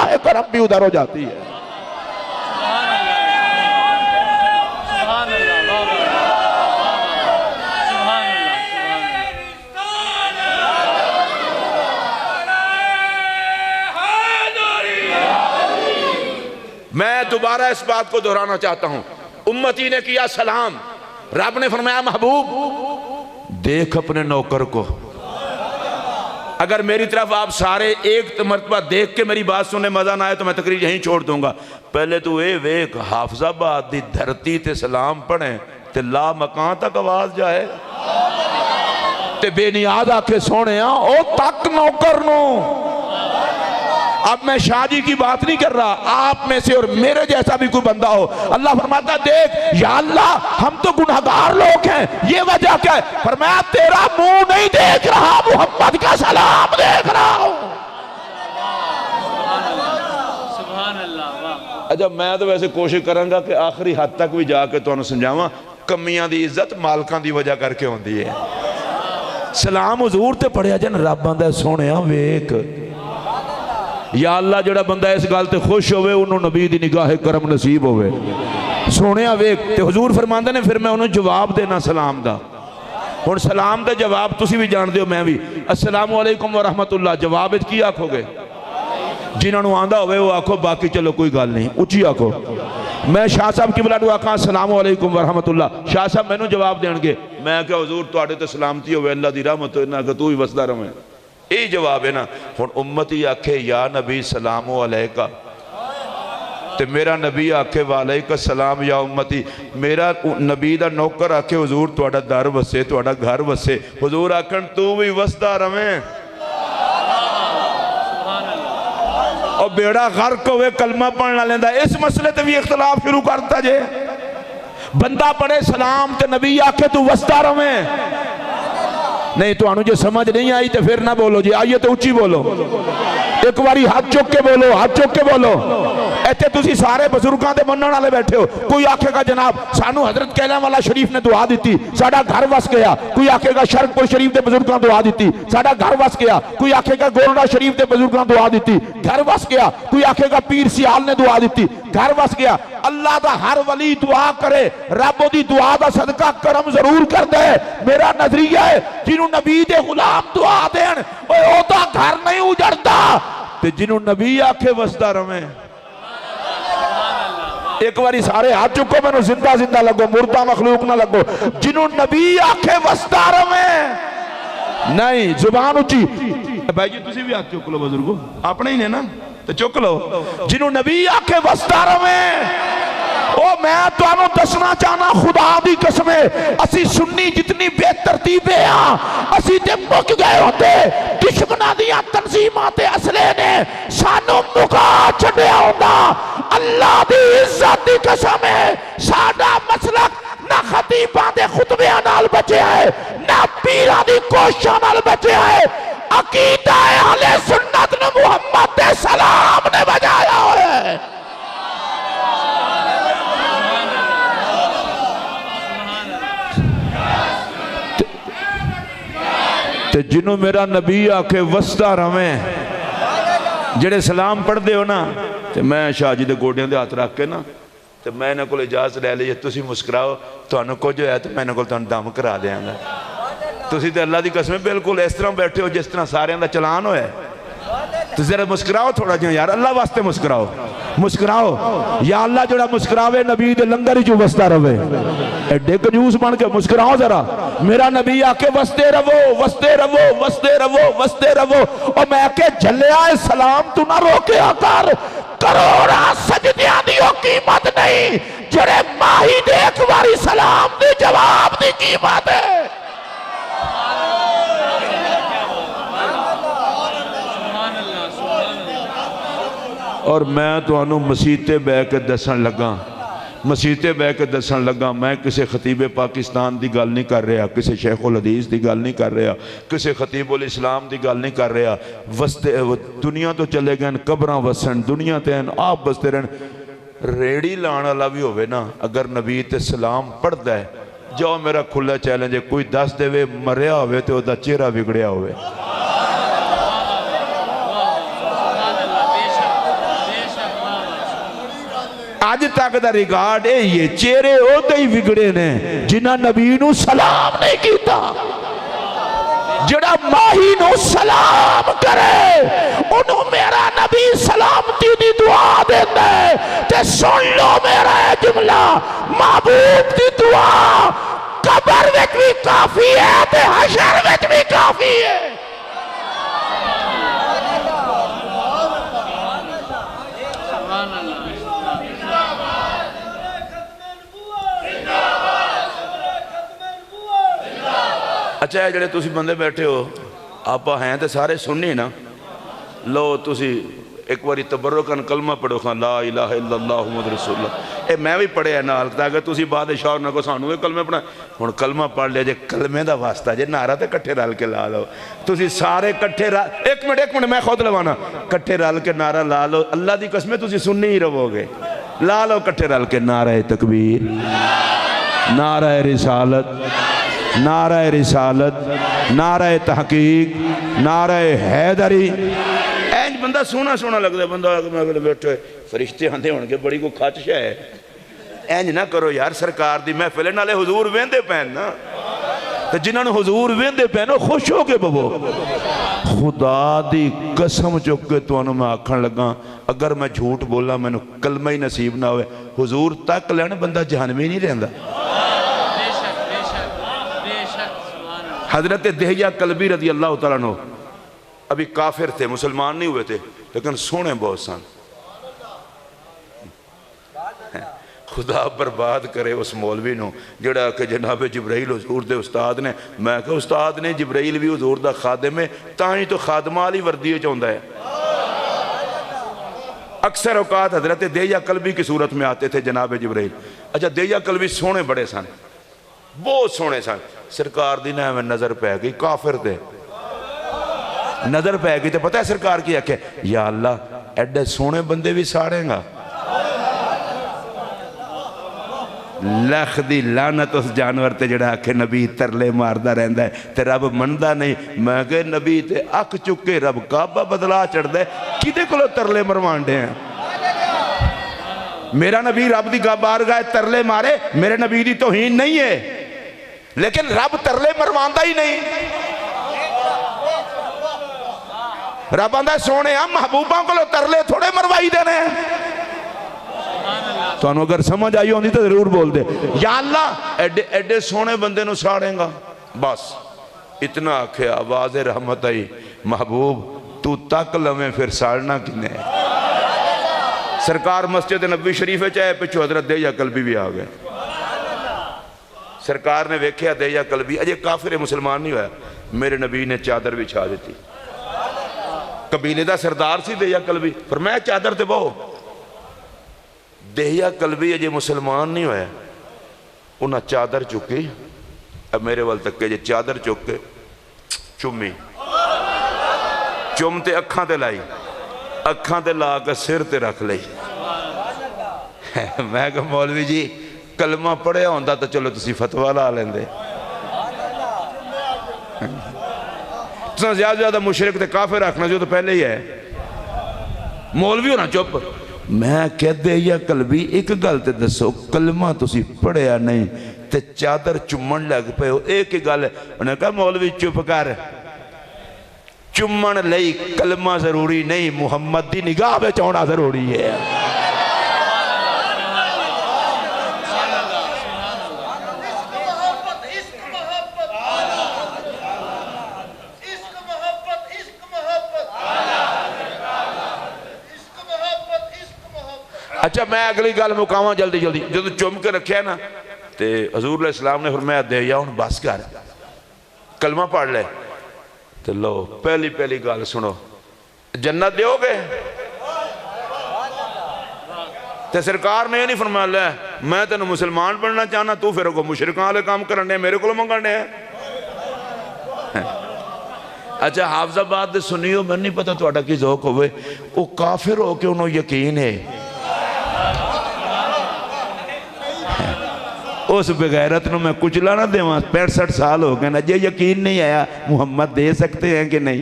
نگاہ کرم بھی ادھر ہو جاتی ہے۔ میں دوبارہ اس بات کو دہرانا چاہتا ہوں، امتی نے کیا سلام، رب نے فرمایا محبوب دیکھ اپنے نوکر کو۔ اگر میری طرف آپ سارے ایک مرتبہ دیکھ کے میری بات سننے مزہ نہ آئے تو میں تقریر یہیں چھوڑ دوں گا۔ پہلے تو اے ویک حافظ آباد دی دھرتی تے سلام پڑھیں تے لا مکان تک آواز جائے تے بے نیاز آکے سونے او تک نوکر نو۔ اب میں شاہ جی کی بات نہیں کر رہا، آپ میں سے اور میرے جیسا بھی کوئی بندہ ہو، اللہ فرماتا دیکھ یا اللہ ہم تو گناہگار لوگ ہیں، یہ وجہ کیا ہے؟ فرمایا تیرا منہ نہیں دیکھ رہا، محمد کا سلام دیکھ رہا ہوں۔ اچھا میں تو ویسے کوشش کروں گا کہ آخری حد تک بھی جا کے تو انہوں سمجھاواں کمیاں دی عزت مالکاں دی وجہ کر کے ہوندی ہے۔ سلام حضور تے پڑھیا جن رب بندہ سونے ویک یا اللہ جڑا بندہ اس گل تے خوش ہوئے انہوں نبی دی نگاہ کرم نصیب ہوئے سونے ویک تے حضور فرماندے نے پھر میں انہوں جواب دینا سلام دا۔ اور سلام دا جواب تسی بھی جان دیو میں بھی السلام علیکم ورحمت اللہ، جواب اچ کی آکھو گے؟ جنہوں نے آندہ ہوئے وہ آکھو، باقی چلو کوئی گل نہیں اچھی آکھو۔ میں شاہ صاحب کی بلاد آکھاں السلام علیکم ورحمت اللہ، شاہ صاحب میں نے جواب دین گے، میں کہ حضور تو آڑے تے سلامتی ہوئے اللہ دی رحمت ہوئے کہ تو ہی وسدہ رہے، یہ جواب ہے نا۔ ہن امتی آکھے یا نبی سلام علیکہ تے میرا نبی آکھے وعلیکہ السلام یا امتی، میرا نبی دا نوکر آکھے حضور توڑا در وسے توڑا گھر وسے، حضور آکھن تو بھی وسدہ رہے اور بیڑا غرق ہوئے کلمہ پڑھنا لیندہ۔ اس مسئلے تے بھی اختلاف شروع کرتا جے، بندہ پڑھے سلام تے نبی آکھے تو وسدہ رہے، نہیں تو انہوں جو سمجھ نہیں آئی تو پھر نہ بولو جی، آئیے تو اچھی بولو، ایک باری ہاتھ چک کے بولو، ہاتھ چک کے بولو۔ ایتھے تسی سارے بزرگاں دے منن والے بیٹھے ہو، کوئی آکھے گا جناب سانو حضرت کیلم والا شریف نے دعا دیتی ساڑا گھر وس گیا، کوئی آکھے گا شرک پور شریف دے بزرگاں دعا دیتی ساڑا گھر وس گیا، کوئی آکھے گا گورنڈا شریف دے بزرگاں دعا دیتی گھر وس گیا، کوئی آکھے گا پیر سیال نے دعا دیتی گھر وس گیا۔ اللہ دا ہر ولی دعا کرے، رب دی دعا دا صدقہ کرم ضرور کر دے۔ میرا نظریہ ہے جنہوں نبی دے غلام دعا دین او دا گھر نہیں اجڑتا تے جنہوں نبی آکھے وسدہ رہے۔ ایک باری سارے ہاتھ چکو میں نو زندہ زندہ لگو، مردہ مخلوق نہ لگو، جنہوں نبی آکھے وسدہ رہے نہیں زبان اچھی۔ بھائی جی تسی بھی ہاتھ چک لو بزرگو، اپنے ہی نے نا تو چک لو، جنہوں نبی آکھے وسدہ رہے۔ او میں تو انہوں دسنا چاہنا خدا دی قسمے اسی سنی جتنی بے ترتیبے ہیں اسی تے مک گئے ہوتے، دشمنہ دیا تنظیمات اصلے نے سانو مکا چھڑے ہونا۔ اللہ دی عزت دی قسمے ساڑا مسلک نہ خطیبان دے خطبیاں نال بچے آئے نہ پیران دی کوششاں نال بچے آئے، عقیدہ اہل سنت نے محمد دے سلام نے بجایا ہوئے۔ تے جنہوں میرا نبی آکے وسدہ رہے جڑے سلام پڑھ دے ہو نا تے میں شاہ جی دے گوڑیاں دے ہاتھ رکھ کے نا تے میں نے کوئی اجازت لے لئے تسی مسکراؤ تو انہوں کو جو ہے تو میں نے کوئی دم کرا دیا گا۔ تسی تے اللہ دی قسمیں بالکل اس طرح بیٹھے ہو جس طرح سارے اندہ چلان ہوئے، تو ذرا مسکراؤ تھوڑا جو یار اللہ واسطے مسکراؤ، مسکراؤ یا اللہ جڑا مسکراوے نبی دے لنگر ہی جو وسدہ روے، ایڈے کنجوس بن کے مسکراؤ ذرا۔ میرا نبی آکے وسدے رو وسدے رو وسدے رو وسدے رو، اور میں آکے جھلیا سلام تو نہ روکے آکار کروڑا سجدیاں دیو قیمت نہیں، جڑے ماہی دے ایک باری سلام دی جواب دی قیمت ہے۔ اور میں تو انہوں مسیطے بے کے دسن لگا، مسیطے بے کے دسن لگا، میں کسے خطیب پاکستان دی گل نہیں کر رہا، کسے شیخ الحدیث دی گل نہیں کر رہا، کسے خطیب الاسلام دی گل نہیں کر رہا۔ دنیا تو چلے گئے قبران وسن، دنیا تے ہیں آپ بستے رہن، ریڑی لانا بھی ہوئے نا اگر نبی تے سلام پڑھ دے جو میرا کھلا چیلنج ہے، کوئی دس دے وے مریا ہوئے تے وہ دا چہرہ بگڑیا ہوئے۔ اج تک دا ریکارڈ ہے یہ چہرے ہوتے ہی بگڑے نے جنہ نبی نو سلام نہیں کیتا جڑا ماہی نو سلام کرے انہوں میرا نبی سلامتی دی دعا دیتا ہے تے سن لو میرا جملہ محبوب دی دعا قبر وچ بھی کافی ہے تے حشر وچ بھی کافی ہے اچھا ہے جڑے تسی بندے بیٹھے ہو آپ ہیں تے سارے سننی نا لو تسی ایک باری تبرکن کلمہ پڑھو خان لا الہ الا اللہ محمد رسول اللہ اے میں بھی پڑھے ہیں نال تاکہ تسی بادشاہ نہ کو سانو کلمے پڑھا ہن کلمہ پڑھ لے جے کلمے دا واسطہ جے نعرہ تے کٹھے رل کے لا لو تسی سارے کٹھے ایک منٹ میں خود لوانا کٹھے رل کے نعرہ لا لو اللہ دی قسمیں تسی سننی ہی رہو گے لا لو کٹھے رل کے نعرہ تکبیر نعرہ رسالت نعرہ رسالت نعرہ تحقیق نعرہ حیدری اینج بندہ سونا سونا لگ دے بندہ اگر بیٹھے فرشتے ہندے ہونگے بڑی کو خاتش ہے اینج نہ کرو یار سرکار دی محفلے نالے حضور ویندے پہن نا تو جنہوں نے حضور ویندے پہنو خوش ہو کے ببو خدا دی قسم چکے تو انہوں میں آکھن لگا اگر میں جھوٹ بولا میں نے کلمہ ہی نصیب نہ ہوئے حضور تک لینے بندہ جہنمی نہیں رہندا حضرت دہیہ کلبی رضی اللہ تعالیٰ عنہ ابھی کافر تھے مسلمان نہیں ہوئے تھے لیکن سونے بہت سن خدا برباد کرے اس مولوی نو جڑا کہ جناب جبرائیل حضور دے استاد نے میں کہ استاد نے جبرائیل بھی حضور دا خادم ہے تاہی تو خادمہ علی وردی چاہندہ ہے اکثر اوقات حضرت دہیہ کلبی کی صورت میں آتے تھے جناب جبرائیل اچھا دہیہ کلبی سونے بڑے سن بہت سونے سن سرکار دی نہ میں نظر پہ گئی کافر دے نظر پہ گئی تو پتہ ہے سرکار کی کہ یا اللہ ایڈے سونے بندے بھی ساڑیں گا لکھ دی لعنت اس جانور تے جڑا کہ نبی ترلے ماردہ رہندہ ہے تے رب مندہ نہیں میں کہ نبی تے اک چکے رب کعبہ بدلا چڑھ دے کدے کلو ترلے مروانڈے ہیں میرا نبی رب دی بارگاہ ترلے مارے میرے نبی دی توہین نہیں ہے لیکن رب ترلے مرواندہ ہی نہیں رب آندہ سونے ہم محبوباں کو لو ترلے تھوڑے مروائی دینے ہیں تو انہوں اگر سمجھ آئی ہوندی تو ضرور بول دے یا اللہ ایڈے سونے بندے نو ساڑیں گا بس اتنا آکھے آواز رحمت آئی محبوب تو تک لمیں پھر ساڑنا کنے سرکار مسجد نبی شریف چاہے پچھو حضرت دہیہ کلبی بھی آگئے سرکار نے ویکھیا دہیہ کلبی اجے کافر مسلمان نہیں ہوا میرے نبی نے چادر بھی چھا دیتی قبیلے دا سردار سی دہیہ کلبی فرمایا چادر تے بہو دہیہ کلبی اجے مسلمان نہیں ہوا انہاں چادر چکی اب میرے وال تک کہ چادر چکے چمی چمتے اکھاں تے لائی اکھاں تے لا کے سر تے رکھ لئی میں کہ مولوی جی کلمہ پڑھے ہوندہ تو چلو تسی فتوہ لا لیندے تساں زیادہ مشرک تے کافر رکھنا جو تو پہلے ہی ہے مولوی ہونا چپ میں کہہ دے یا کلبی ایک گل تے دسو کلمہ تسی پڑھیا نہیں تے چادر چمن لگ پہ ہو ایک ہی گل ہے انہیں کہا مولوی چپ کر چمن لئی کلمہ ضروری نہیں محمد دی نگاہ میں چونا ضروری ہے اچھا میں اگلی گل مقامہ جلدی جب چم کے رکھے نا تے حضور علیہ السلام نے فرمایا دے یا ان بس کر کلمہ پڑھ لے تو لو پہلی گل سنو جنت دیو گے تے سرکار نے یہ نہیں فرمایا لے میں تینوں مسلمان بننا چاہنا تو پھر کو مشرکان والے کام کرنے میرے کو منگانے ہیں اچھا حافظ آباد دے سنیو میں نہیں پتا تو کی ذوق ہوئے وہ کافر ہو کے انہوں یقین ہے اس بغیرت نو میں کچلا نہ دے وہاں 65 سال ہو گئے نا جے یقین نہیں آیا محمد دے سکتے ہیں کہ نہیں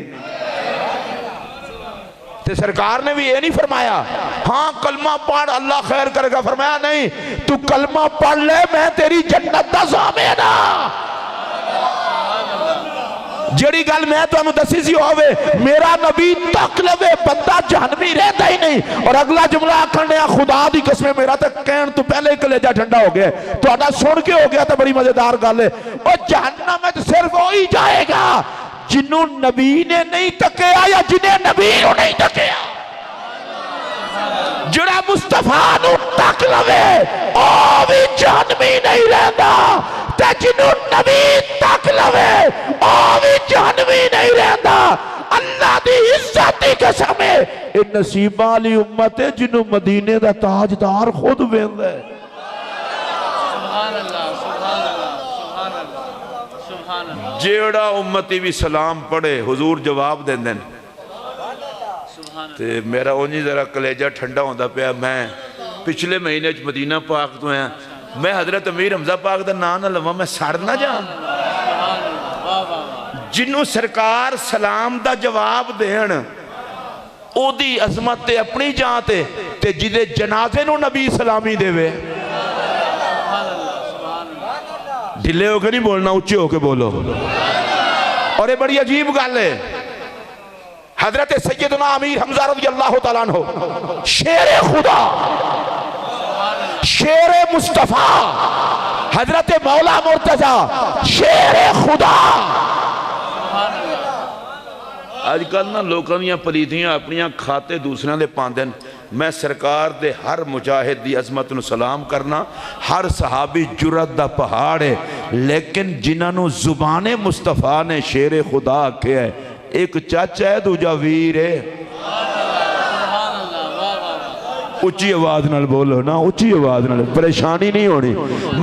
تے سرکار نے بھی یہ نہیں فرمایا ہاں کلمہ پڑھ اللہ خیر کرے گا، فرمایا نہیں تو کلمہ پڑھ لے میں تیری جنت دا ضامن ہاں۔ جڑی گل میں تو انہوں دسی سی ہوئے میرا نبی تک لوے بندہ جہنمی رہتا ہی نہیں، اور اگلا جملہ آکھن نے خدا دی قسمیں میرا تک کہن تو پہلے ہی کلیجہ ٹھنڈا ہو گیا تو آٹھا سن کے ہو گیا تو بڑی مزیدار گل ہے، اور جہنم میں تو صرف وہی جائے گا جنہوں نبی نے نہیں تکیا یا جنہیں نبی نے نہیں تکیا، جڑا مصطفیٰ نو تک لوے او بھی جہنمی نہیں رہتا، تے جنہوں نبی تک لوے او بھی جہنمی نہیں رہتا۔ اللہ دی عزت دی قسم ہے اے نصیبہ علی امت ہے جنہوں مدینے دا تاجدار خود ویند ہے۔ سبحان اللہ سبحان اللہ سبحان اللہ سبحان اللہ۔ جیڑا امتی بھی سلام پڑھے حضور جواب دیں دیں تے میرا اونجی ذرا کلیجہ ٹھنڈا ہوندہ پیا، میں پچھلے مہینے مدینہ پاک تو ہیں میں حضرت امیر حمزہ پاک دا نام نہ لواں میں سڑ نہ جان، جنہوں سرکار سلام دا جواب دین او دی عظمت تے اپنی جان تے جدے جنازے نو نبی سلامی دے وے، ڈھلے ہو کے نہیں بولنا اچھے ہو کے بولو۔ اور یہ بڑی عجیب گل ہے، حضرت سیدنا امیر حمزہ رضی اللہ تعالیٰ عنہ شیر خدا شیر مصطفیٰ حضرت مولا مرتضی شیر خدا۔ آج کل نا لوگوں نے پلیتیاں اپنیاں کھاتے دوسرے دے پاندن، میں سرکار دے ہر مجاہد دی عظمت نو سلام کرنا، ہر صحابی جرت دا پہاڑ ہے، لیکن جنہوں زبان مصطفیٰ نے شیر خدا کیا ہے، ایک چاچا ہے دوجا ویر ہے۔ اچھی آواز نال بولو نا، اچھی آواز نال، پریشانی نہیں ہونی۔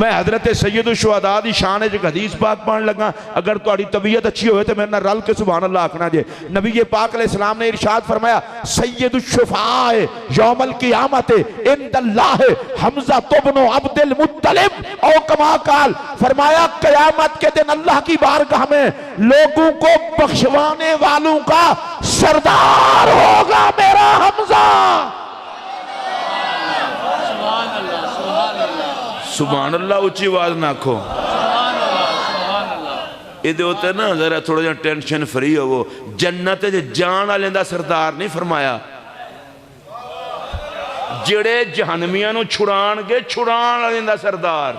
میں حضرت سید الشہداء دی شان ایک حدیث پاک پڑھن لگا، اگر تہاڈی طبیعت اچھی ہوئے تو میرے نال رل کے سبحان اللہ آکھنا جے۔ نبی پاک علیہ السلام نے ارشاد فرمایا سید الشفاء یوم القیامت عند اللہ حمزہ بن عبد المطلب او کما قال، فرمایا قیامت کے دن اللہ کی بارگاہ میں لوگوں کو بخشوانے والوں کا سردار ہوگا میرا حمزہ۔ سبحان اللہ اچھی آواز نہ کھو، یہ ہوتا ہے نا ذرا تھوڑا جہاں ٹینشن فری ہو، وہ جنت جان آلیندہ سردار نہیں فرمایا، جڑے جہنمیاں نو چھڑان گے چھڑان آلیندہ سردار۔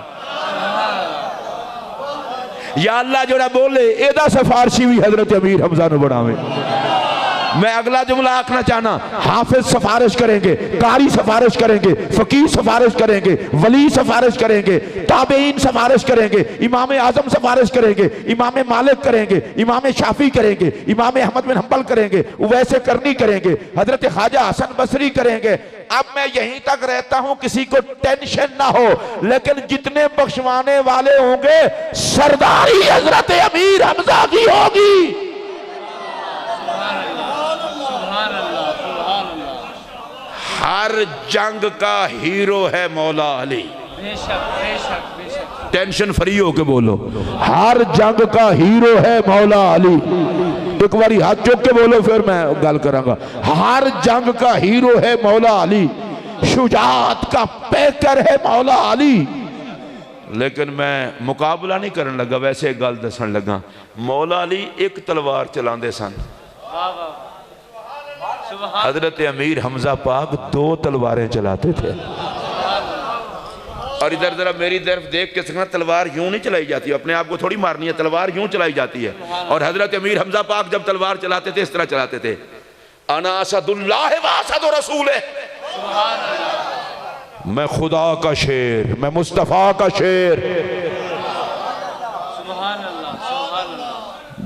یا اللہ جڑا بولے ایدہ سفارشی بھی حضرت امیر حمزہ نو بڑھاویں۔ میں اگلا جملہ آکھنا چاہنا، حافظ سفارش کریں گے، قاری سفارش کریں گے، فقیر سفارش کریں گے، ولی سفارش کریں گے، تابعین سفارش کریں گے، امام اعظم سفارش کریں گے، امام مالک کریں گے، امام شافعی کریں گے، امام احمد بن حنبل کریں گے، ویسے کرنی کریں گے، حضرت خواجہ حسن بصری کریں گے۔ اب میں یہیں تک رہتا ہوں کسی کو ٹینشن نہ ہو، لیکن جتنے بخشوانے والے ہوں گے سرداری حضرت امیر حمزہ کی ہوگی۔ ہر جنگ کا ہیرو ہے مولا علی، ٹینشن فری ہو کے بولو، ہر جنگ کا ہیرو ہے مولا علی۔ ایک باری ہاتھ چوک کے بولو پھر میں گل کراں گا۔ ہر جنگ کا ہیرو ہے مولا علی، شجاعت کا پیکر ہے مولا علی۔ لیکن میں مقابلہ نہیں کرن لگا، ویسے ایک گل دسن لگا، مولا علی ایک تلوار چلان دے سن، حضرت امیر حمزہ پاک دو تلواریں چلاتے تھے۔ اور ادھر ذرا میری طرف دیکھ کے سکنا، تلوار یوں نہیں چلائی جاتی، اپنے آپ کو تھوڑی مارنی ہے، تلوار یوں چلائی جاتی ہے۔ اور حضرت امیر حمزہ پاک جب تلوار چلاتے تھے اس طرح چلاتے تھے، انا اسد اللہ و اسد رسول، میں خدا کا شیر، میں مصطفیٰ کا شیر۔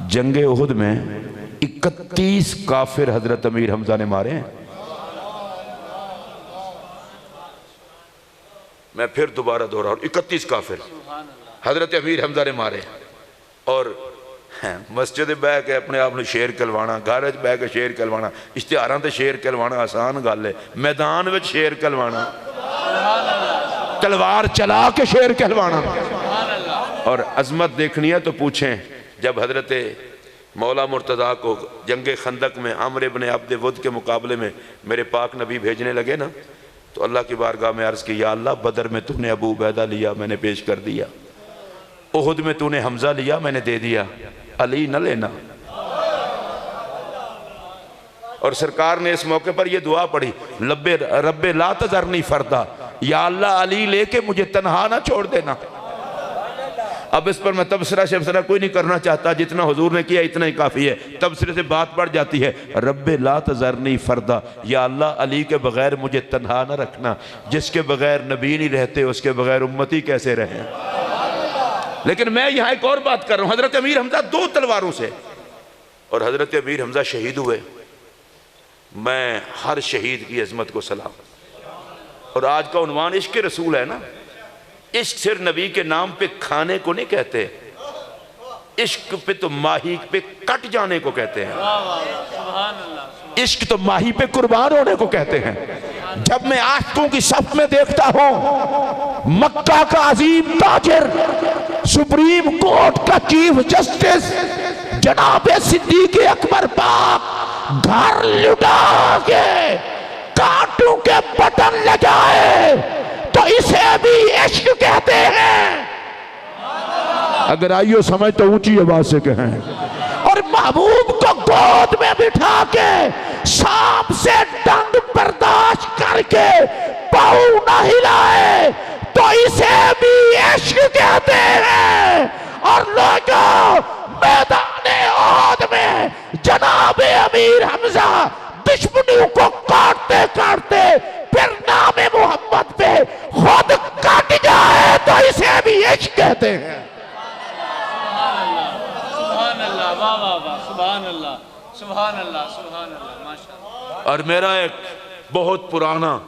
جنگ احد میں 31 کافر حضرت امیر حمزہ نے مارے ہیں۔ میں پھر دوبارہ دوہرا ہوں، 31 کافر حضرت امیر حمزہ نے مارے، اور مسجد بہ کے اپنے آپ نے شیر کلوانا، گھر بہ کے شیر کلوانا، اشتہاراں تے شیر کلوانا آسان گل ہے، میدان وچ شیر کلوانا، تلوار چلا کے شیر کہلوانا۔ اور عظمت دیکھنی ہے تو پوچھیں، جب حضرت مولا مرتضیٰ کو جنگ خندق میں عمرو بن عبد ود کے مقابلے میں میرے پاک نبی بھیجنے لگے نا، تو اللہ کی بارگاہ میں عرض کی، یا اللہ بدر میں تو نے ابو عبیدہ لیا، میں نے پیش کر دیا، احد میں تو نے حمزہ لیا، میں نے دے دیا، علی نہ لینا۔ اور سرکار نے اس موقع پر یہ دعا پڑھی، رب لا تذرنی فردا، یا اللہ علی لے کے مجھے تنہا نہ چھوڑ دینا۔ اب اس پر میں تبصرہ شبصرہ کوئی نہیں کرنا چاہتا، جتنا حضور نے کیا اتنا ہی کافی ہے، تبصرے سے بات بڑھ جاتی ہے۔ رب لا تذرنی فردا، یا اللہ علی کے بغیر مجھے تنہا نہ رکھنا، جس کے بغیر نبی نہیں رہتے اس کے بغیر امتی کیسے رہیں۔ لیکن میں یہاں ایک اور بات کر رہا ہوں، حضرت امیر حمزہ 2 تلواروں سے، اور حضرت امیر حمزہ شہید ہوئے۔ میں ہر شہید کی عظمت کو سلام، اور آج کا عنوان عشق رسول ہے نا، عشق صرف نبی کے نام پہ کھانے کو نہیں کہتے، عشق پہ تو ماہی پہ کٹ جانے کو کہتے ہیں، عشق تو ماہی پہ قربان ہونے کو کہتے ہیں۔ جب میں عاشقوں کی صف میں دیکھتا ہوں مکہ کا عظیم تاجر، سپریم کورٹ کا چیف جسٹس جناب صدیق اکبر پاک گھر لٹا کے کانٹوں کے بٹن لگائے تو اسے بھی عشق کہتے ہیں۔ اگر آئیو سمجھ تو اونچی آواز سے کہیں۔ اور محبوب کو گود میں بٹھا کے سانپ سے ڈنگ برداشت کر کے پاؤں نہ ہلائے تو اسے بھی عشق کہتے ہیں۔ اور لوگوں، میدان احد میں جناب امیر حمزہ دشمنوں کو کاٹتے کاٹتے پھر نام محمد پہ خود کٹ جائے تو اسے بھی عشق کہتے ہیں۔ سبحان اللہ، واہ واہ واہ، سبحان اللہ، سبحان اللہ، سبحان اللہ، ماشاءاللہ۔ اور میرا ایک بہت پرانا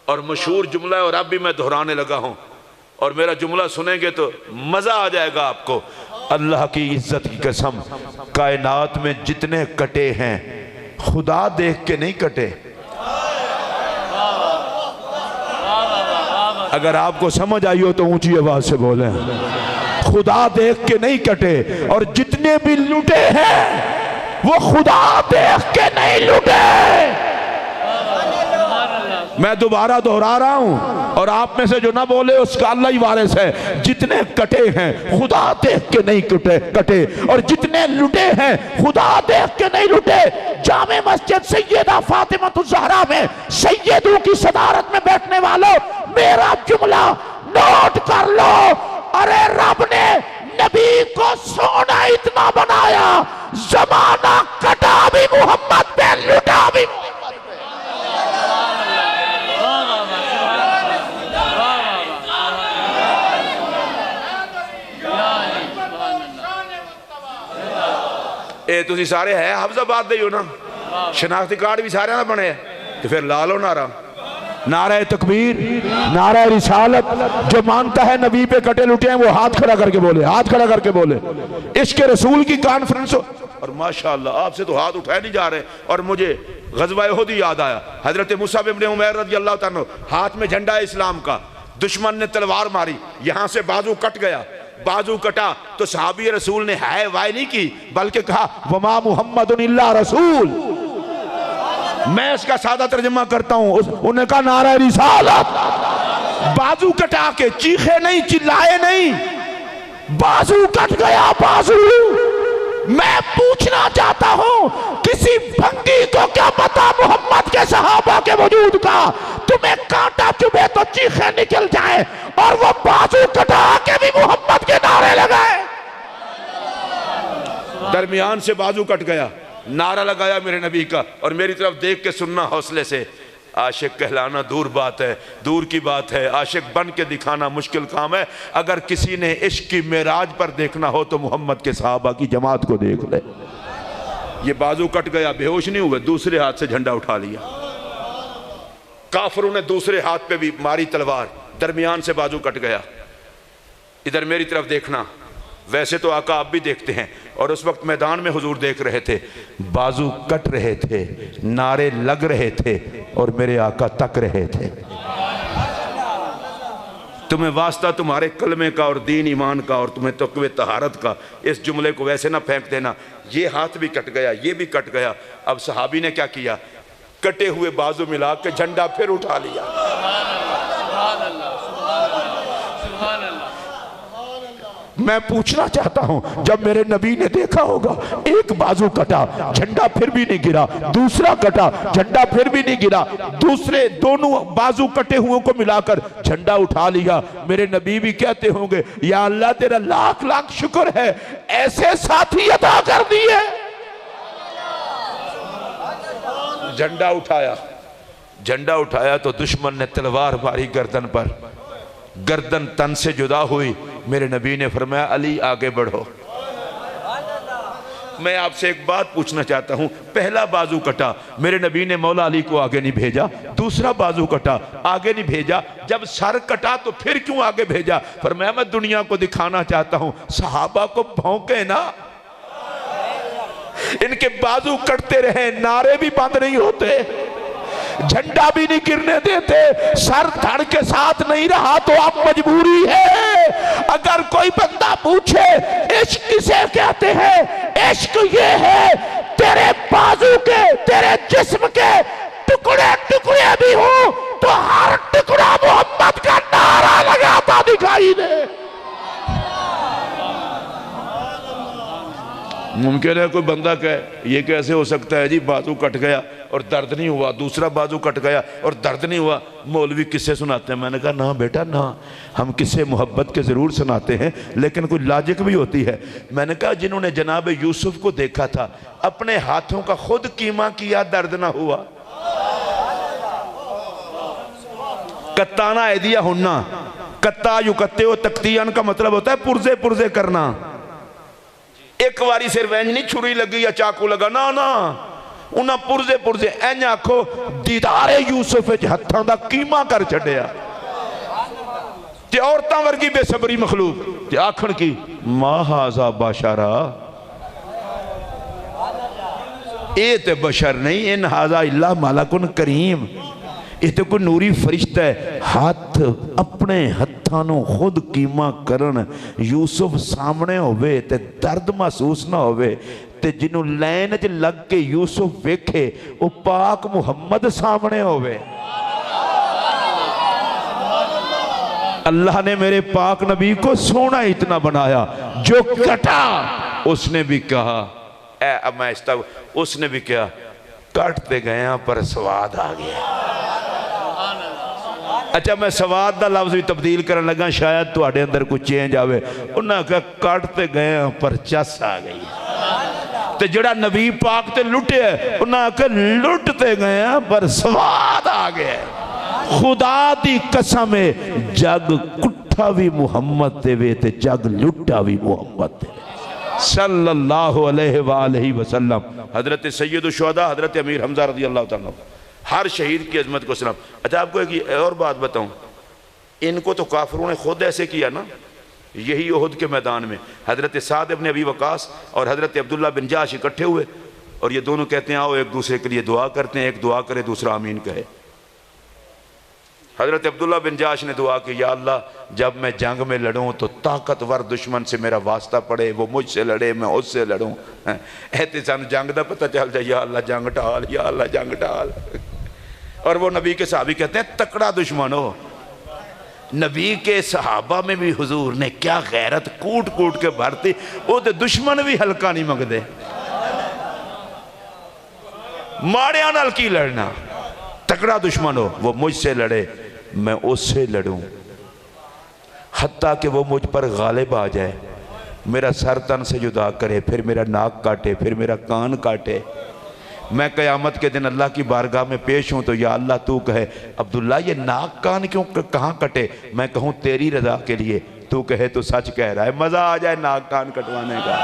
اور مشہور جملہ ہے، اور اب بھی میں دہرانے لگا ہوں، اور میرا جملہ سنیں گے تو مزہ آ جائے گا آپ کو۔ اللہ کی عزت کی قسم، کائنات میں جتنے کٹے ہیں خدا دیکھ کے نہیں کٹے۔ اگر آپ کو سمجھ آئی ہو تو اونچی آواز سے بولیں، خدا دیکھ کے نہیں کٹے، اور جتنے بھی لٹے ہیں وہ خدا دیکھ کے نہیں لٹے۔ میں دوبارہ دہرا رہا ہوں، اور آپ میں سے جو نہ بولے اس کا اللہ ہی وارث ہے۔ جتنے کٹے ہیں خدا دیکھ کے نہیں کٹے، اور جتنے لٹے ہیں خدا دیکھ کے نہیں لٹے۔ جامع مسجد سیدہ فاطمہ الزہرا میں سیدوں کی صدارت میں بیٹھنے والوں، میرا جملہ نوٹ کر لو۔ ارے رب نے نبی کو سونا اتنا بنایا، زمانہ کٹا بھی محمد پہ، لٹا بھی محمد پہ۔ اے تسی سارے ہے حفظ آباد دے ہو نا، شناختی کارڈ بھی سارے نہ بنے، تو پھر لالو نعرہ، نعرہ تکبیر، نعرہ رسالت۔ جو مانتا ہے نبی پہ کٹے لٹے ہیں وہ ہاتھ کھڑا کر کے بولے، ہاتھ کھڑا کر کے بولے۔ عشق رسول کی کانفرنس ہو، اور ماشاءاللہ آپ سے تو ہاتھ اٹھائے نہیں جا رہے۔ اور مجھے غزوہ احد یاد آیا، حضرت مصعب بن عمیر رضی اللہ تعالیٰ ہاتھ میں جھنڈا اسلام کا، دشمن نے تلوار ماری، یہاں سے بازو کٹ گیا، بازو کٹا تو صحابی رسول نے ہائے وائے نہیں کی، بلکہ کہا وما محمد الا رسول۔ میں اس کا سادہ ترجمہ کرتا ہوں، انہوں نے کہا نعرہ رسالت۔ بازو کٹا کے چیخے نہیں، چلائے نہیں، بازو کٹ گیا بازو۔ میں پوچھنا چاہتا ہوں کسی بھنگی کو کیا پتا محمد کے صحابہ کے وجود کا؟ تمہیں کانٹا چبھے تو چیخیں نکل جائیں، اور وہ بازو کٹا کے بھی محمد کے نعرے لگائے۔ درمیان سے بازو کٹ گیا، نعرہ لگایا میرے نبی کا، اور میری طرف دیکھ کے سننا حوصلے سے۔ عاشق کہلانا دور بات ہے، دور کی بات ہے، عاشق بن کے دکھانا مشکل کام ہے۔ اگر کسی نے عشق کی معراج پر دیکھنا ہو تو محمد کے صحابہ کی جماعت کو دیکھ لے۔ یہ بازو کٹ گیا، بے ہوش نہیں ہوئے، دوسرے ہاتھ سے جھنڈا اٹھا لیا۔ کافروں نے دوسرے ہاتھ پہ بھی ماری تلوار، درمیان سے بازو کٹ گیا۔ ادھر میری طرف دیکھنا، ویسے تو آقا آپ بھی دیکھتے ہیں، اور اس وقت میدان میں حضور دیکھ رہے تھے، بازو کٹ رہے تھے، نعرے لگ رہے تھے، اور میرے آقا تک رہے تھے۔ تمہیں واسطہ تمہارے کلمے کا اور دین ایمان کا اور تمہیں تقوی طہارت کا، اس جملے کو ویسے نہ پھینک دینا۔ یہ ہاتھ بھی کٹ گیا، یہ بھی کٹ گیا۔ اب صحابی نے کیا کیا؟ کٹے ہوئے بازو ملا کے جھنڈا پھر اٹھا لیا۔ سبحان اللہ، سبحان اللہ، سبحان اللہ۔ میں پوچھنا چاہتا ہوں، جب میرے نبی نے دیکھا ہوگا ایک بازو کٹا، جھنڈا پھر بھی نہیں گرا، دوسرا کٹا، جھنڈا پھر بھی نہیں گرا، دوسرے دونوں بازو کٹے ہوئے کو ملا کر جھنڈا اٹھا لیا، میرے نبی بھی کہتے ہوں گے یا اللہ تیرا لاکھ لاکھ شکر ہے ایسے ساتھی عطا کر دیے۔ جھنڈا اٹھایا، جھنڈا اٹھایا تو دشمن نے تلوار ماری گردن پر، گردن تن سے جدا ہوئی۔ میرے نبی نے فرمایا علی آگے بڑھو۔ میں آپ سے ایک بات پوچھنا چاہتا ہوں، پہلا بازو کٹا، میرے نبی نے مولا علی کو آگے نہیں بھیجا، دوسرا بازو کٹا آگے نہیں بھیجا، جب سر کٹا تو پھر کیوں آگے بھیجا؟ فرمایا میں دنیا کو دکھانا چاہتا ہوں، صحابہ کو بھونکے نا، ان کے بازو کٹتے رہے، نعرے بھی بند نہیں ہوتے، جھنڈا بھی نہیں گرنے دیتے، سر دھڑ کے ساتھ نہیں رہا تو اب مجبوری ہے۔ اگر کوئی بندہ پوچھے عشق کسے کہتے ہیں، عشق یہ ہے تیرے بازو کے، تیرے جسم کے ٹکڑے ٹکڑے بھی ہوں تو ہر ٹکڑا محمد کا نعرہ لگاتا دکھائی دے۔ ممکن ہے کوئی بندہ کہے یہ کیسے ہو سکتا ہے جی، بازو کٹ گیا اور درد نہیں ہوا، دوسرا بازو کٹ گیا اور درد نہیں ہوا، مولوی قصے سناتے ہیں۔ میں نے کہا نہ بیٹا نہ، ہم قصے محبت کے ضرور سناتے ہیں لیکن کوئی لاجک بھی ہوتی ہے۔ میں نے کہا جنہوں نے جناب یوسف کو دیکھا تھا، اپنے ہاتھوں کا خود قیمہ کیا، درد نہ ہوا۔ کتانا ایدیا ہننا، کتا یکتے و تکتیان کا مطلب ہوتا ہے پرزے پرزے کرنا۔ ایک واری سے رینج نہیں چھری لگی یا چاقو لگا، نا نا، انہاں پرزے پرزے این آکھو دیدار یوسف ہتھاں دا قیمہ کر چھڑیا۔ تے عورتاں ورگی بے صبری مخلوق تے آکھن کی ما ہازا بشرا، اے تے بشر نہیں، ان ہازا اللہ ملکن کریم، یہ تو کوئی نوری فرشتہ ہے۔ ہاتھ اپنے ہتھانوں خود قیمہ کرن، یوسف سامنے ہوئے تے درد محسوس نہ ہوئے، تے جنہوں لین جے لگ کے یوسف ویکھے وہ پاک محمد سامنے ہوئے۔ اللہ نے میرے پاک نبی کو سونا اتنا بنایا، جو کٹا اس نے بھی کہا اے امائشتہ، اس نے بھی کہا کٹتے گئے پر سواد آ گیا۔ اچھا میں سواد دا لفظ بھی تبدیل کرنے لگا، شاید تو آڑے اندر کچھ چینج آوے۔ انہاں کہا کٹتے گئے پر چس آ گئی۔ تے جڑا نبی پاک تے لٹے ہیں، انہاں کہا لٹتے گئے پر سواد آ گئے۔ خدا دی قسم ہے جگ کٹھا بھی محمد دے وے تے جگ لٹا بھی محمد دے وے صلی اللہ علیہ وآلہ وسلم۔ حضرت سید الشہداء حضرت امیر حمزہ رضی اللہ تعالیٰ، ہر شہید کی عظمت کو سلام۔ اچھا آپ کو ایک اور بات بتاؤں، ان کو تو کافروں نے خود ایسے کیا نا، یہی احد کے میدان میں حضرت سعد ابن ابی وقاص اور حضرت عبداللہ بن جاش اکٹھے ہوئے اور یہ دونوں کہتے ہیں آؤ ایک دوسرے کے لیے دعا کرتے ہیں، ایک دعا کرے دوسرا آمین کہے۔ حضرت عبداللہ بن جاش نے دعا کی یا اللہ جب میں جنگ میں لڑوں تو طاقتور دشمن سے میرا واسطہ پڑے، وہ مجھ سے لڑے میں اس سے لڑوں، ایتے سان جنگ دا پتہ چل جائے یا اللہ جنگ ٹال، یا اللہ جنگ ٹال۔ اور وہ نبی کے صحابی کہتے ہیں تکڑا دشمن ہو۔ نبی کے صحابہ میں بھی حضور نے کیا غیرت کوٹ کوٹ کے بھرتی، وہ دے دشمن بھی ہلکا نہیں مگ دے۔ ماڑیاں نال کی لڑنا، تکڑا دشمن ہو، وہ مجھ سے لڑے میں اس سے لڑوں، حتیٰ کہ وہ مجھ پر غالب آ جائے، میرا سر تن سے جدا کرے، پھر میرا ناک کاٹے، پھر میرا کان کاٹے، میں قیامت کے دن اللہ کی بارگاہ میں پیش ہوں تو یا اللہ تو کہے عبداللہ یہ ناک کان کیوں کہاں کٹے، میں کہوں تیری رضا کے لیے، تو کہے تو سچ کہہ رہا ہے، مزہ آ جائے ناک کان کٹوانے کا۔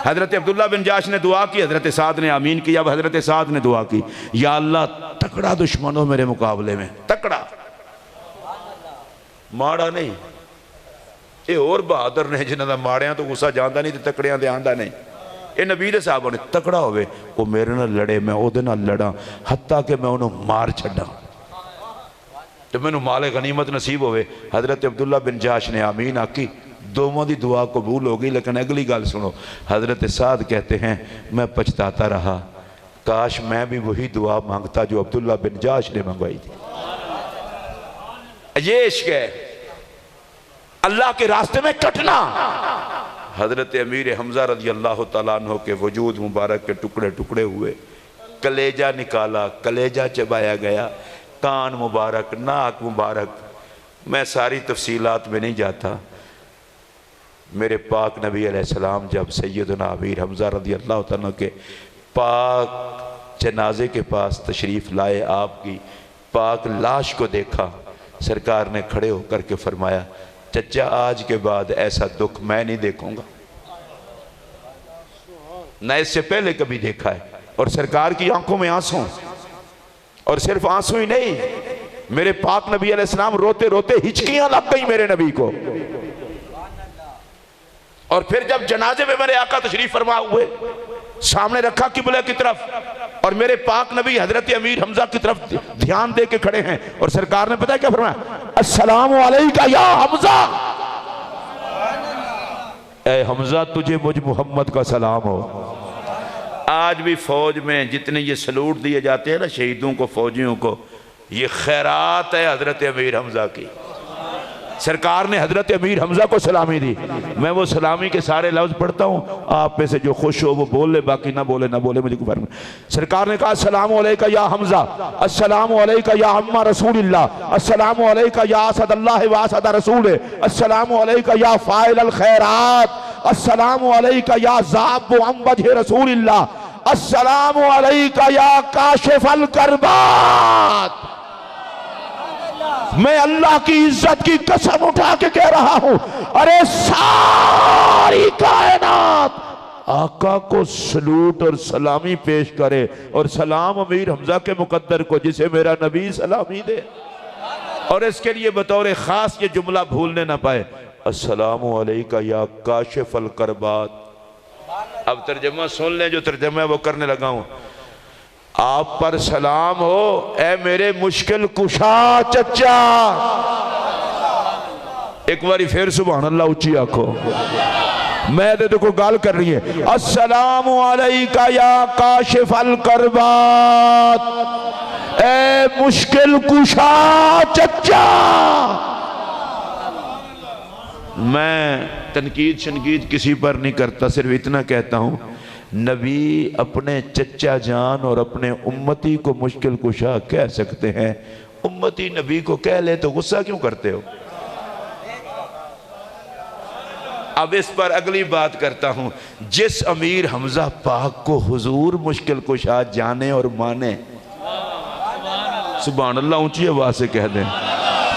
حضرت عبداللہ بن جاش نے دعا کی، حضرت سعد نے آمین کی۔ اب حضرت سعد نے دعا کی یا اللہ تکڑا دشمن ہو میرے مقابلے میں، تکڑا، ماڑا نہیں۔ یہ اور بہادر نے جنہاں دا ماڑیاں تو غصہ جاندہ نہیں تے تکڑیاں دے آندہ نہیں۔ یہ نبی دے صحابہ نے تکڑا ہوئے، وہ میرے نہ لڑے میں او دے نہ لڑا، حتیٰ کہ میں انہوں مار چھڑا۔ جب میں نے مال غنیمت نصیب ہوئے حضرت عبداللہ بن جاش نے آمین آکی، دوواں دی دعا قبول ہو گئی۔ لیکن اگلی گل سنو، حضرت سعد کہتے ہیں میں پچھتاتا رہا، کاش میں بھی وہی دعا مانگتا جو عبداللہ بن جاش نے منگوائی تھی۔ یہ عشق ہے، اللہ کے راستے میں کٹنا۔ حضرت امیر حمزہ رضی اللہ تعالیٰ عنہ کے وجود مبارک کے ٹکڑے ٹکڑے ہوئے، کلیجہ نکالا، کلیجہ چبایا گیا، کان مبارک، ناک مبارک، میں ساری تفصیلات میں نہیں جاتا۔ میرے پاک نبی علیہ السلام جب سیدنا امیر حمزہ رضی اللہ تعالیٰ کے پاک جنازے کے پاس تشریف لائے، آپ کی پاک لاش کو دیکھا، سرکار نے کھڑے ہو کر کے فرمایا چچا آج کے بعد ایسا دکھ میں نہیں دیکھوں گا، نہ اس سے پہلے کبھی دیکھا ہے۔ اور سرکار کی آنکھوں میں آنسوں، اور صرف آنسوں ہی نہیں، میرے پاک نبی علیہ السلام روتے روتے ہچکیاں لگ گئی میرے نبی کو۔ اور پھر جب جنازے میں میرے آقا تشریف فرما ہوئے، سامنے رکھا قبلہ کی طرف، اور میرے پاک نبی حضرت امیر حمزہ کی طرف دھیان دے کے کھڑے ہیں، اور سرکار نے پتہ کیا فرمایا؟ السلام علیکہ یا حمزہ، اے حمزہ تجھے مجھ محمد کا سلام ہو۔ آج بھی فوج میں جتنے یہ سلوٹ دیے جاتے ہیں نا شہیدوں کو، فوجیوں کو، یہ خیرات ہے حضرت امیر حمزہ کی۔ سرکار نے حضرت امیر حمزہ کو سلامی دی۔ میں وہ سلامی کے سارے لفظ پڑھتا ہوں، آپ میں سے جو خوش ہو وہ بول لے، باقی نہ بولے مجھے کوئی فرق نہیں۔ سرکار نے کہا السلام علیکہ یا حمزہ، السلام علیکہ یا عم رسول اللہ، السلام علیکہ یا اسد اللہ و اسد رسول، السلام علیکہ یا فاعل الخیرات، السلام علیکہ یا ذاب عن وجہ رسول اللہ، السلام علیکہ یا کاشف الکربات۔ میں اللہ کی عزت کی قسم اٹھا کے کہہ رہا ہوں، ارے ساری کائنات آقا کو سلوٹ اور سلامی پیش کرے، اور سلام امیر حمزہ کے مقدر کو جسے میرا نبی سلامی دے، اور اس کے لیے بطور خاص یہ جملہ بھولنے نہ پائے، السلام علیکہ یا کاشف الکربات۔ اب ترجمہ سن لیں، جو ترجمہ وہ کرنے لگا ہوں۔ آپ پر سلام ہو اے میرے مشکل کشا چچا۔ ایک باری پھر سبحان اللہ اچھی آنکھو، میں تو کوئی گال کر رہی ہے۔ السلام علیکہ یا کاشف الکربات، اے مشکل کشا چچا۔ میں تنقید شنقید کسی پر نہیں کرتا، صرف اتنا کہتا ہوں نبی اپنے چچا جان اور اپنے امتی کو مشکل کشا کہہ سکتے ہیں، امتی نبی کو کہہ لے تو غصہ کیوں کرتے ہو؟ اب اس پر اگلی بات کرتا ہوں، جس امیر حمزہ پاک کو حضور مشکل کشا جانے اور مانے، سبحان اللہ اونچی آواز سے کہہ دیں،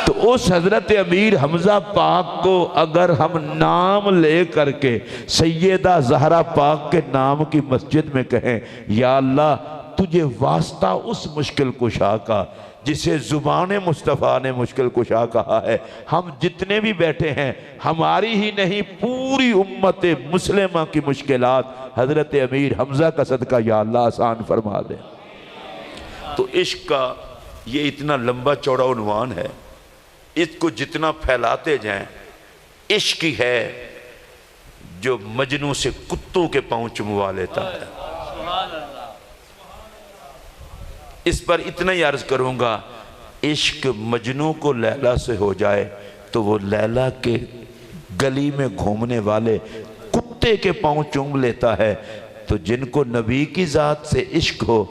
تو اس حضرت امیر حمزہ پاک کو اگر ہم نام لے کر کے سیدہ زہرا پاک کے نام کی مسجد میں کہیں یا اللہ تجھے واسطہ اس مشکل کشا کا جسے زبان مصطفیٰ نے مشکل کشا کہا ہے، ہم جتنے بھی بیٹھے ہیں ہماری ہی نہیں پوری امت مسلمہ کی مشکلات حضرت امیر حمزہ کا صدقہ یا اللہ آسان فرما دے۔ تو عشق کا یہ اتنا لمبا چوڑا عنوان ہے، اس کو جتنا پھیلاتے جائیں، عشق ہی ہے جو مجنوں سے کتوں کے پاؤں چموا لیتا ہے۔ اس پر اتنا ہی عرض کروں گا، عشق مجنوں کو لیلا سے ہو جائے تو وہ لیلا کے گلی میں گھومنے والے کتے کے پاؤں چوم لیتا ہے، تو جن کو نبی کی ذات سے عشق ہو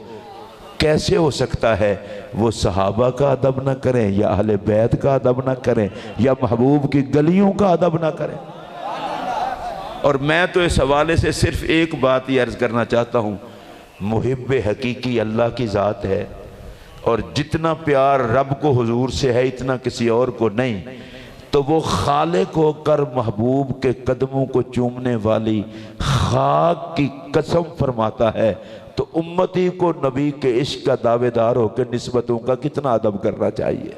کیسے ہو سکتا ہے وہ صحابہ کا ادب نہ کریں یا اہل بیت کا ادب نہ کریں یا محبوب کی گلیوں کا ادب نہ کریں۔ اور میں تو اس حوالے سے صرف ایک بات ہی عرض کرنا چاہتا ہوں، محب حقیقی اللہ کی ذات ہے، اور جتنا پیار رب کو حضور سے ہے اتنا کسی اور کو نہیں، تو وہ خالق ہو کر محبوب کے قدموں کو چومنے والی خاک کی قسم فرماتا ہے، تو امتی کو نبی کے عشق کا دعوے دار ہو کے نسبتوں کا کتنا ادب کرنا چاہیے۔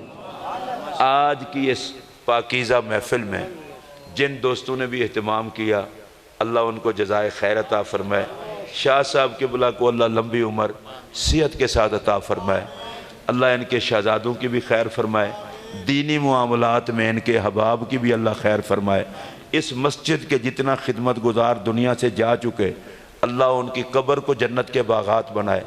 آج کی اس پاکیزہ محفل میں جن دوستوں نے بھی اہتمام کیا، اللہ ان کو جزائے خیر عطا فرمائے، شاہ صاحب کے بلا کو اللہ لمبی عمر صحت کے ساتھ عطا فرمائے، اللہ ان کے شہزادوں کی بھی خیر فرمائے، دینی معاملات میں ان کے احباب کی بھی اللہ خیر فرمائے۔ اس مسجد کے جتنا خدمت گزار دنیا سے جا چکے، اللہ ان کی قبر کو جنت کے باغات بنائے۔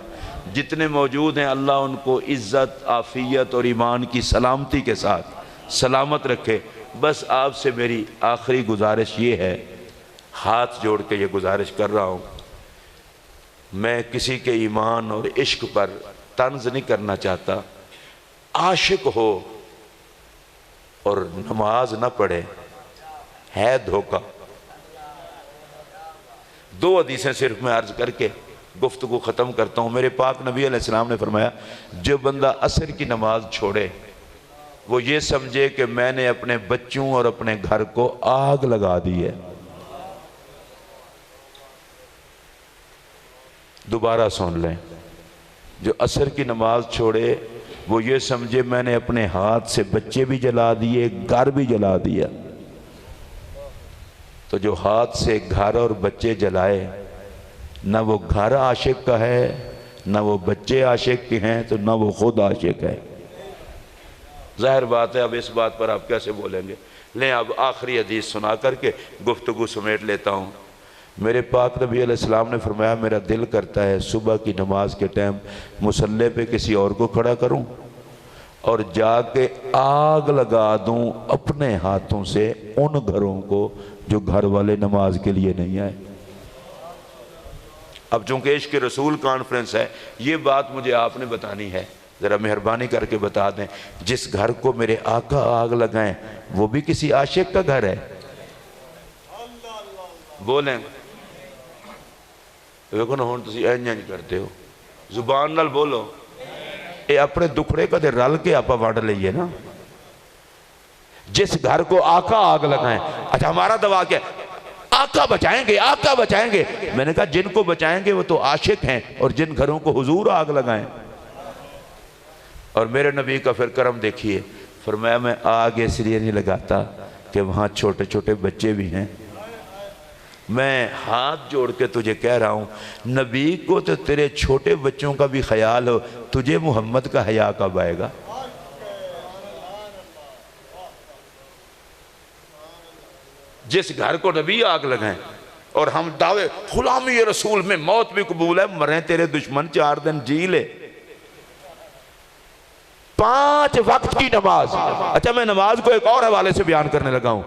جتنے موجود ہیں اللہ ان کو عزت، عافیت اور ایمان کی سلامتی کے ساتھ سلامت رکھے۔ بس آپ سے میری آخری گزارش یہ ہے، ہاتھ جوڑ کے یہ گزارش کر رہا ہوں، میں کسی کے ایمان اور عشق پر طنز نہیں کرنا چاہتا۔ عاشق ہو اور نماز نہ پڑھے ہے دھوکہ۔ دو حدیثیں صرف میں عرض کر کے گفتگو ختم کرتا ہوں۔ میرے پاک نبی علیہ السلام نے فرمایا، جو بندہ عصر کی نماز چھوڑے وہ یہ سمجھے کہ میں نے اپنے بچوں اور اپنے گھر کو آگ لگا دی ہے۔ دوبارہ سن لیں، جو عصر کی نماز چھوڑے وہ یہ سمجھے میں نے اپنے ہاتھ سے بچے بھی جلا دیے، گھر بھی جلا دیا۔ تو جو ہاتھ سے گھر اور بچے جلائے، نہ وہ گھر عاشق کا ہے، نہ وہ بچے عاشق کے ہیں، تو نہ وہ خود عاشق ہے۔ ظاہر بات ہے، اب اس بات پر آپ کیسے بولیں گے؟ لیں اب آخری حدیث سنا کر کے گفتگو سمیٹ لیتا ہوں۔ میرے پاک نبی علیہ السلام نے فرمایا، میرا دل کرتا ہے صبح کی نماز کے ٹائم مصلی پہ کسی اور کو کھڑا کروں اور جا کے آگ لگا دوں اپنے ہاتھوں سے ان گھروں کو جو گھر والے نماز کے لیے نہیں آئے۔ اب چونکہ عشق رسول کانفرنس ہے، یہ بات مجھے آپ نے بتانی ہے، ذرا مہربانی کر کے بتا دیں، جس گھر کو میرے آقا آگ لگائیں وہ بھی کسی عاشق کا گھر ہے؟ بولیں دیکھو نا، ہون تسی اینج کرتے ہو، زبان نال بولو، اے اپنے دکھڑے کا دے رل کے آپا وانڈ لئیے نا۔ جس گھر کو آقا آگ لگائیں، اچھا ہمارا دعا کیا ہے؟ آقا بچائیں گے، آقا بچائیں گے۔ میں نے کہا جن کو بچائیں گے وہ تو عاشق ہیں، اور جن گھروں کو حضور آگ لگائیں۔ اور میرے نبی کا پھر کرم دیکھیے، فرمایا میں آگ اس لیے نہیں لگاتا کہ وہاں چھوٹے چھوٹے بچے بھی ہیں۔ میں ہاتھ جوڑ کے تجھے کہہ رہا ہوں، نبی کو تو تیرے چھوٹے بچوں کا بھی خیال ہو، تجھے محمد کا حیا کب آئے گا؟ جس گھر کو نبی آگ لگائیں اور ہم دعوے غلامی رسول میں موت بھی قبول ہے، مریں تیرے دشمن 4 دن جی لے۔ 5 وقت کی نماز۔ اچھا میں نماز کو ایک اور حوالے سے بیان کرنے لگا ہوں۔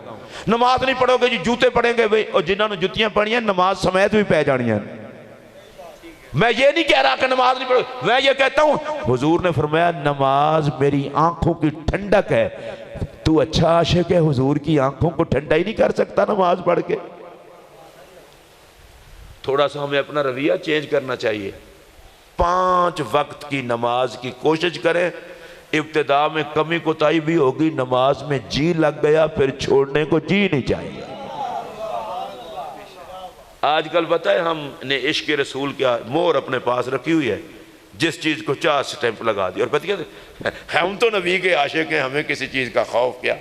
نماز نہیں پڑھو گے جی جوتے پڑھیں گے بھئی، اور جنہوں نے جتیاں پڑھی ہیں نماز سمیت بھی پہ جانی ہیں۔ میں یہ نہیں کہہ رہا کہ نماز نہیں پڑھو، میں یہ کہتا ہوں حضور نے فرمایا نماز میری آنکھوں کی ٹھنڈک ہے۔ تو اچھا عاشق ہے، حضور کی آنکھوں کو ٹھنڈا ہی نہیں کر سکتا نماز پڑھ کے؟ تھوڑا سا ہمیں اپنا رویہ چینج کرنا چاہیے۔ 5 وقت کی نماز کی کوشش کریں۔ ابتدا میں کمی کوتاہی بھی ہوگی، نماز میں جی لگ گیا پھر چھوڑنے کو جی نہیں چاہیے۔ آج کل پتہ ہے ہم نے عشق رسول کیا مور اپنے پاس رکھی ہوئی ہے، جس چیز کو چاہ سٹیمپ لگا دی، اور پتہ کیا ہم تو نبی کے عاشق ہیں، ہمیں کسی چیز کا خوف کیا؟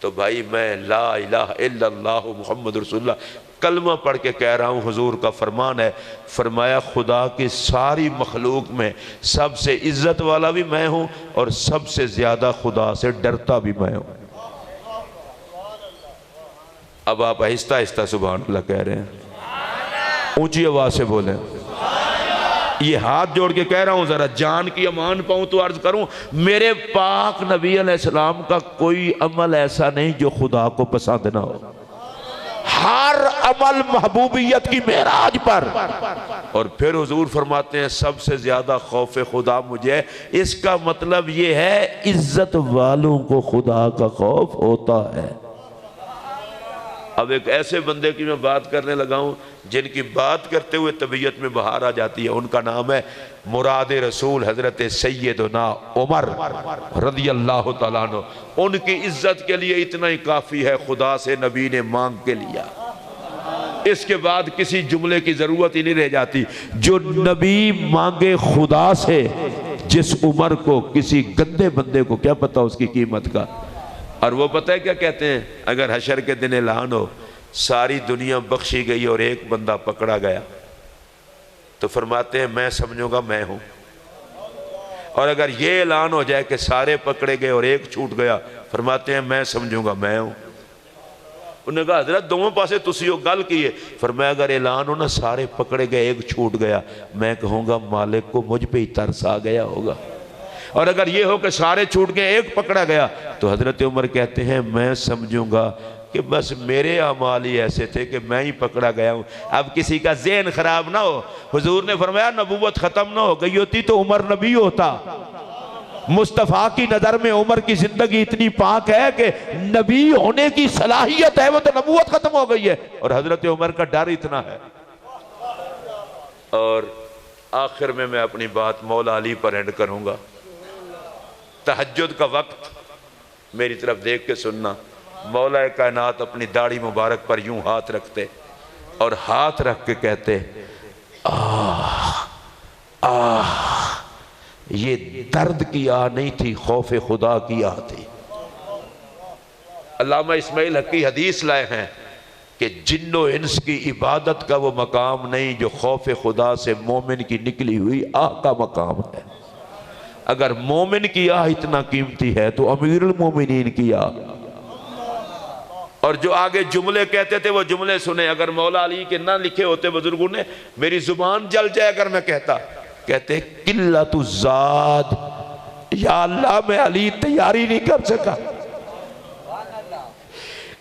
تو بھائی میں لا الہ الا اللہ محمد رسول اللہ کلمہ پڑھ کے کہہ رہا ہوں، حضور کا فرمان ہے، فرمایا خدا کی ساری مخلوق میں سب سے عزت والا بھی میں ہوں اور سب سے زیادہ خدا سے ڈرتا بھی میں ہوں۔ اب آپ آہستہ آہستہ سبحان اللہ کہہ رہے ہیں، اونچی آواز سے بولیں۔ یہ ہاتھ جوڑ کے کہہ رہا ہوں، ذرا جان کی امان پاؤں تو عرض کروں، میرے پاک نبی علیہ السلام کا کوئی عمل ایسا نہیں جو خدا کو پسند نہ ہو۔ ہر عمل محبوبیت کی معراج پر۔ اور پھر حضور فرماتے ہیں سب سے زیادہ خوف خدا مجھے، اس کا مطلب یہ ہے عزت والوں کو خدا کا خوف ہوتا ہے۔ اب ایک ایسے بندے کی میں بات کرنے لگا ہوں جن کی بات کرتے ہوئے طبیعت میں بہار آ جاتی ہے، ان کا نام ہے مراد رسول حضرت سیدنا عمر رضی اللہ تعالیٰ عنہ۔ ان کی عزت کے لیے اتنا ہی کافی ہے، خدا سے نبی نے مانگ کے لیا، اس کے بعد کسی جملے کی ضرورت ہی نہیں رہ جاتی۔ جو نبی مانگے خدا سے، جس عمر کو کسی گندے بندے کو کیا پتا اس کی قیمت کا۔ اور وہ پتہ ہے کیا کہتے ہیں، اگر حشر کے دن اعلان ہو ساری دنیا بخشی گئی اور ایک بندہ پکڑا گیا، تو فرماتے ہیں میں سمجھوں گا میں ہوں۔ اور اگر یہ اعلان ہو جائے کہ سارے پکڑے گئے اور ایک چھوٹ گیا، فرماتے ہیں میں سمجھوں گا میں ہوں۔ انہوں نے کہا حضرت دونوں پاسے تسی ہو گل کی ہے، فرمایا اگر اعلان ہو نا سارے پکڑے گئے ایک چھوٹ گیا، میں کہوں گا مالک کو مجھ پہ ہی ترس آ گیا ہوگا۔ اور اگر یہ ہو کہ سارے چھوٹ گئے ایک پکڑا گیا، تو حضرت عمر کہتے ہیں میں سمجھوں گا کہ بس میرے اعمال ہی ایسے تھے کہ میں ہی پکڑا گیا ہوں، اب کسی کا ذہن خراب نہ ہو۔ حضور نے فرمایا نبوت ختم نہ ہو گئی ہوتی تو عمر نبی ہوتا۔ مصطفیٰ کی نظر میں عمر کی زندگی اتنی پاک ہے کہ نبی ہونے کی صلاحیت ہے، وہ تو نبوت ختم ہو گئی ہے، اور حضرت عمر کا ڈر اتنا ہے۔ اور آخر میں اپنی بات مولا علی پر اینڈ کروں گا۔ تہجد کا وقت میری طرف دیکھ کے سننا، مولا کائنات اپنی داڑھی مبارک پر یوں ہاتھ رکھتے اور ہاتھ رکھ کے کہتے آہ آہ، یہ درد کی آہ نہیں تھی، خوف خدا کی آہ تھی۔ علامہ اسماعیل حقی حدیث لائے ہیں کہ جن و انس کی عبادت کا وہ مقام نہیں جو خوف خدا سے مومن کی نکلی ہوئی آہ کا مقام ہے۔ اگر مومن کی آہ اتنا قیمتی ہے تو امیر المومنین کی آہ۔ اور جو آگے جملے کہتے تھے وہ جملے سنے، اگر مولا علی کے نہ لکھے ہوتے بزرگوں نے میری زبان جل جائے اگر میں کہتا، کہتے قلت الزاد، یا اللہ میں علی تیاری نہیں کر سکا،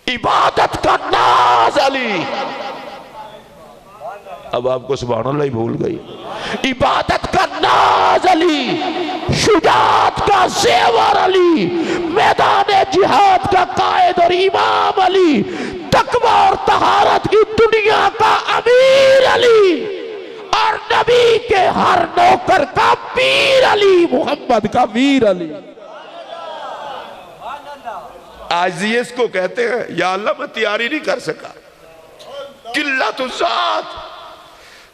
عبادت کا ناز علی، اب آپ کو سبحان اللہ ہی بھول گئی، عبادت کا ناز علی، شجاعت کا زیور علی، میدان جہاد کا قائد اور امام علی، تقوی اور طہارت کی دنیا کا امیر علی، اور نبی کے ہر نوکر کا پیر علی، محمد کا ویر علی۔ آج اس کو کہتے ہیں یا اللہ میں تیاری نہیں کر سکا، قلت الذات۔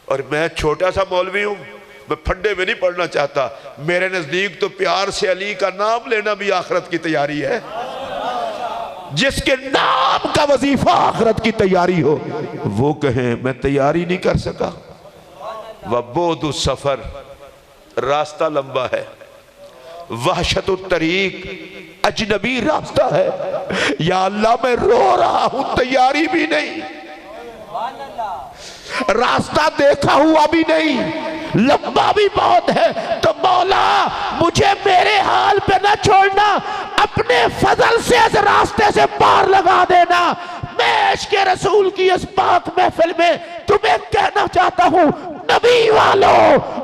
اور میں چھوٹا سا مولوی ہوں، میں پھڈے میں نہیں پڑھنا چاہتا، میرے نزدیک تو پیار سے علی کا نام لینا بھی آخرت کی تیاری ہے۔ جس کے نام کا وظیفہ آخرت کی تیاری ہو وہ کہیں میں تیاری نہیں کر سکا۔ وَبُعْدُ السَّفَر، راستہ لمبا ہے، وحشت الطریق، اجنبی راستہ ہے، یا اللہ میں رو رہا ہوں تیاری بھی نہیں، راستہ دیکھا ہوا بھی نہیں، لمبا بھی بہت ہے، تو مولا مجھے میرے حال پہ نہ چھوڑنا، اپنے فضل سے اس راستے سے پار لگا دینا۔ میں عشق رسول کی اس پاک محفل میں تمہیں کہنا چاہتا ہوں، نبی والو،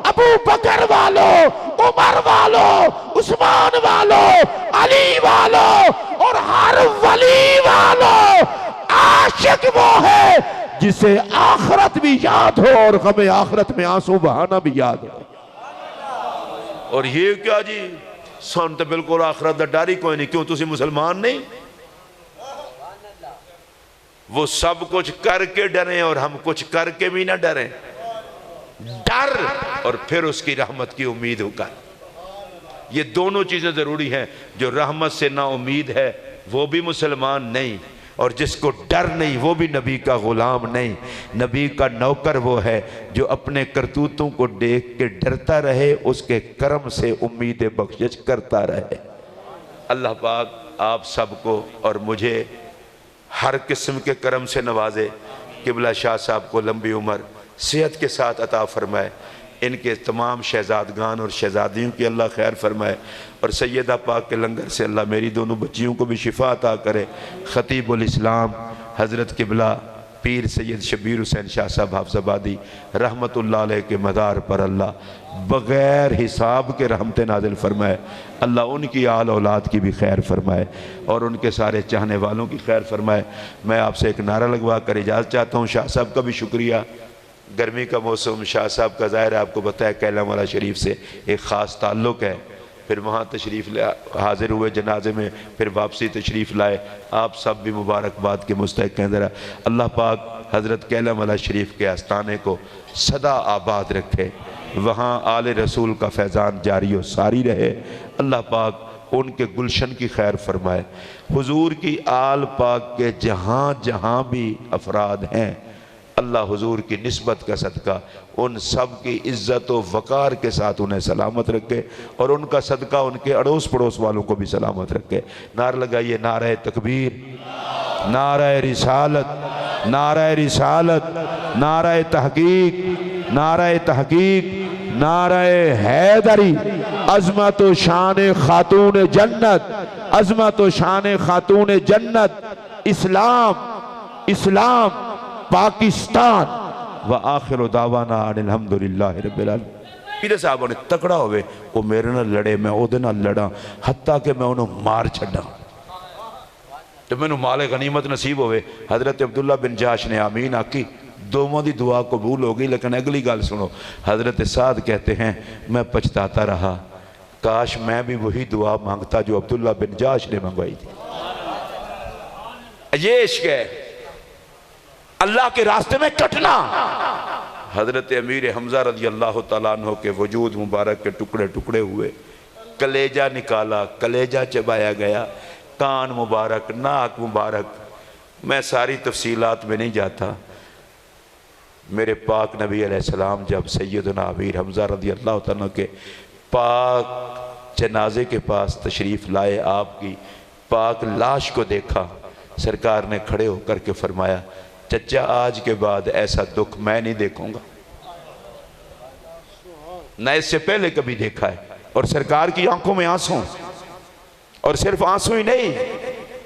ابو بکر والو، عمر والو، عثمان والو، علی والو، اور ہر ولی والو، عاشق وہ ہے جسے آخرت بھی یاد ہو اور غم آخرت میں آنسو بہانا بھی یاد ہو۔ اور یہ کیا جی سنتے بالکل آخرت دا ڈر ہی کوئی نہیں، کیوں تسی مسلمان نہیں؟ وہ سب کچھ کر کے ڈریں اور ہم کچھ کر کے بھی نہ ڈریں، ڈر اور پھر اس کی رحمت کی امید ہو کر، یہ دونوں چیزیں ضروری ہیں۔ جو رحمت سے نا امید ہے وہ بھی مسلمان نہیں، اور جس کو ڈر نہیں وہ بھی نبی کا غلام نہیں۔ نبی کا نوکر وہ ہے جو اپنے کرتوتوں کو دیکھ کے ڈرتا رہے، اس کے کرم سے امید بخشش کرتا رہے۔ اللہ پاک آپ سب کو اور مجھے ہر قسم کے کرم سے نوازے، قبلہ شاہ صاحب کو لمبی عمر صحت کے ساتھ عطا فرمائے، ان کے تمام شہزادگان اور شہزادیوں کی اللہ خیر فرمائے، اور سیدہ پاک کے لنگر سے اللہ میری دونوں بچیوں کو بھی شفا عطا کرے۔ خطیب الاسلام حضرت قبلہ پیر سید شبیر حسین شاہ صاحب حافظ آبادی رحمت اللہ علیہ کے مدار پر اللہ بغیر حساب کے رحمت نازل فرمائے، اللہ ان کی آل اولاد کی بھی خیر فرمائے اور ان کے سارے چاہنے والوں کی خیر فرمائے۔ میں آپ سے ایک نعرہ لگوا کر اجازت چاہتا ہوں۔ شاہ صاحب کا بھی شکریہ، گرمی کا موسم، شاہ صاحب کا ظاہر ہے آپ کو بتایا کیلم والا شریف سے ایک خاص تعلق ہے، پھر وہاں تشریف حاضر ہوئے جنازے میں، پھر واپسی تشریف لائے، آپ سب بھی مبارکباد کے مستحق ہیں۔ ذرا اللہ پاک حضرت کیلم والا شریف کے آستانے کو سدا آباد رکھے، وہاں آل رسول کا فیضان جاری و ساری رہے، اللہ پاک ان کے گلشن کی خیر فرمائے۔ حضور کی آل پاک کے جہاں جہاں بھی افراد ہیں، اللہ حضور کی نسبت کا صدقہ ان سب کی عزت و وقار کے ساتھ انہیں سلامت رکھے اور ان کا صدقہ ان کے اڑوس پڑوس والوں کو بھی سلامت رکھے۔ نعرہ لگائیے نعرہ تکبیر، نعرہ رسالت، نعرہ رسالت، نعرہ تحقیق، نعرہ تحقیق، نعرہ حیدری۔ عظمت و شان خاتون جنت، عظمت و شان خاتون جنت، اسلام، اسلام، پاکستان۔ وآخر دعوانا ان الحمدللہ رب العالمین۔ میرے صاحبوں نے تکڑا ہوئے، وہ میرے نہ لڑے، میں او دے نہ لڑا، حتیٰ کہ میں انہوں مار چھڑا۔ جب میں انہوں مال غنیمت نصیب ہوئے، حضرت عبداللہ بن جاش نے آمین آکی، دوموں دی دعا قبول ہوگی۔ لیکن اگلی گال سنو، حضرت سعد کہتے ہیں میں پچھتاتا رہا، کاش میں بھی وہی دعا مانگتا جو عبداللہ بن جاش نے منگوائی تھی۔ یہ عشق ہے، اللہ کے راستے میں کٹنا۔ حضرت امیر حمزہ رضی اللہ تعالیٰ عنہ کے وجود مبارک کے ٹکڑے ٹکڑے ہوئے، کلیجہ نکالا، کلیجہ چبایا گیا، کان مبارک، ناک مبارک، میں ساری تفصیلات میں نہیں جاتا۔ میرے پاک نبی علیہ السلام جب سیدنا امیر حمزہ رضی اللہ تعالیٰ کے پاک جنازے کے پاس تشریف لائے، آپ کی پاک لاش کو دیکھا، سرکار نے کھڑے ہو کر کے فرمایا چچا آج کے بعد ایسا دکھ میں نہیں دیکھوں گا، نہ اس سے پہلے کبھی دیکھا ہے۔ اور سرکار کی آنکھوں میں آنسوں، اور صرف آنسوں ہی نہیں،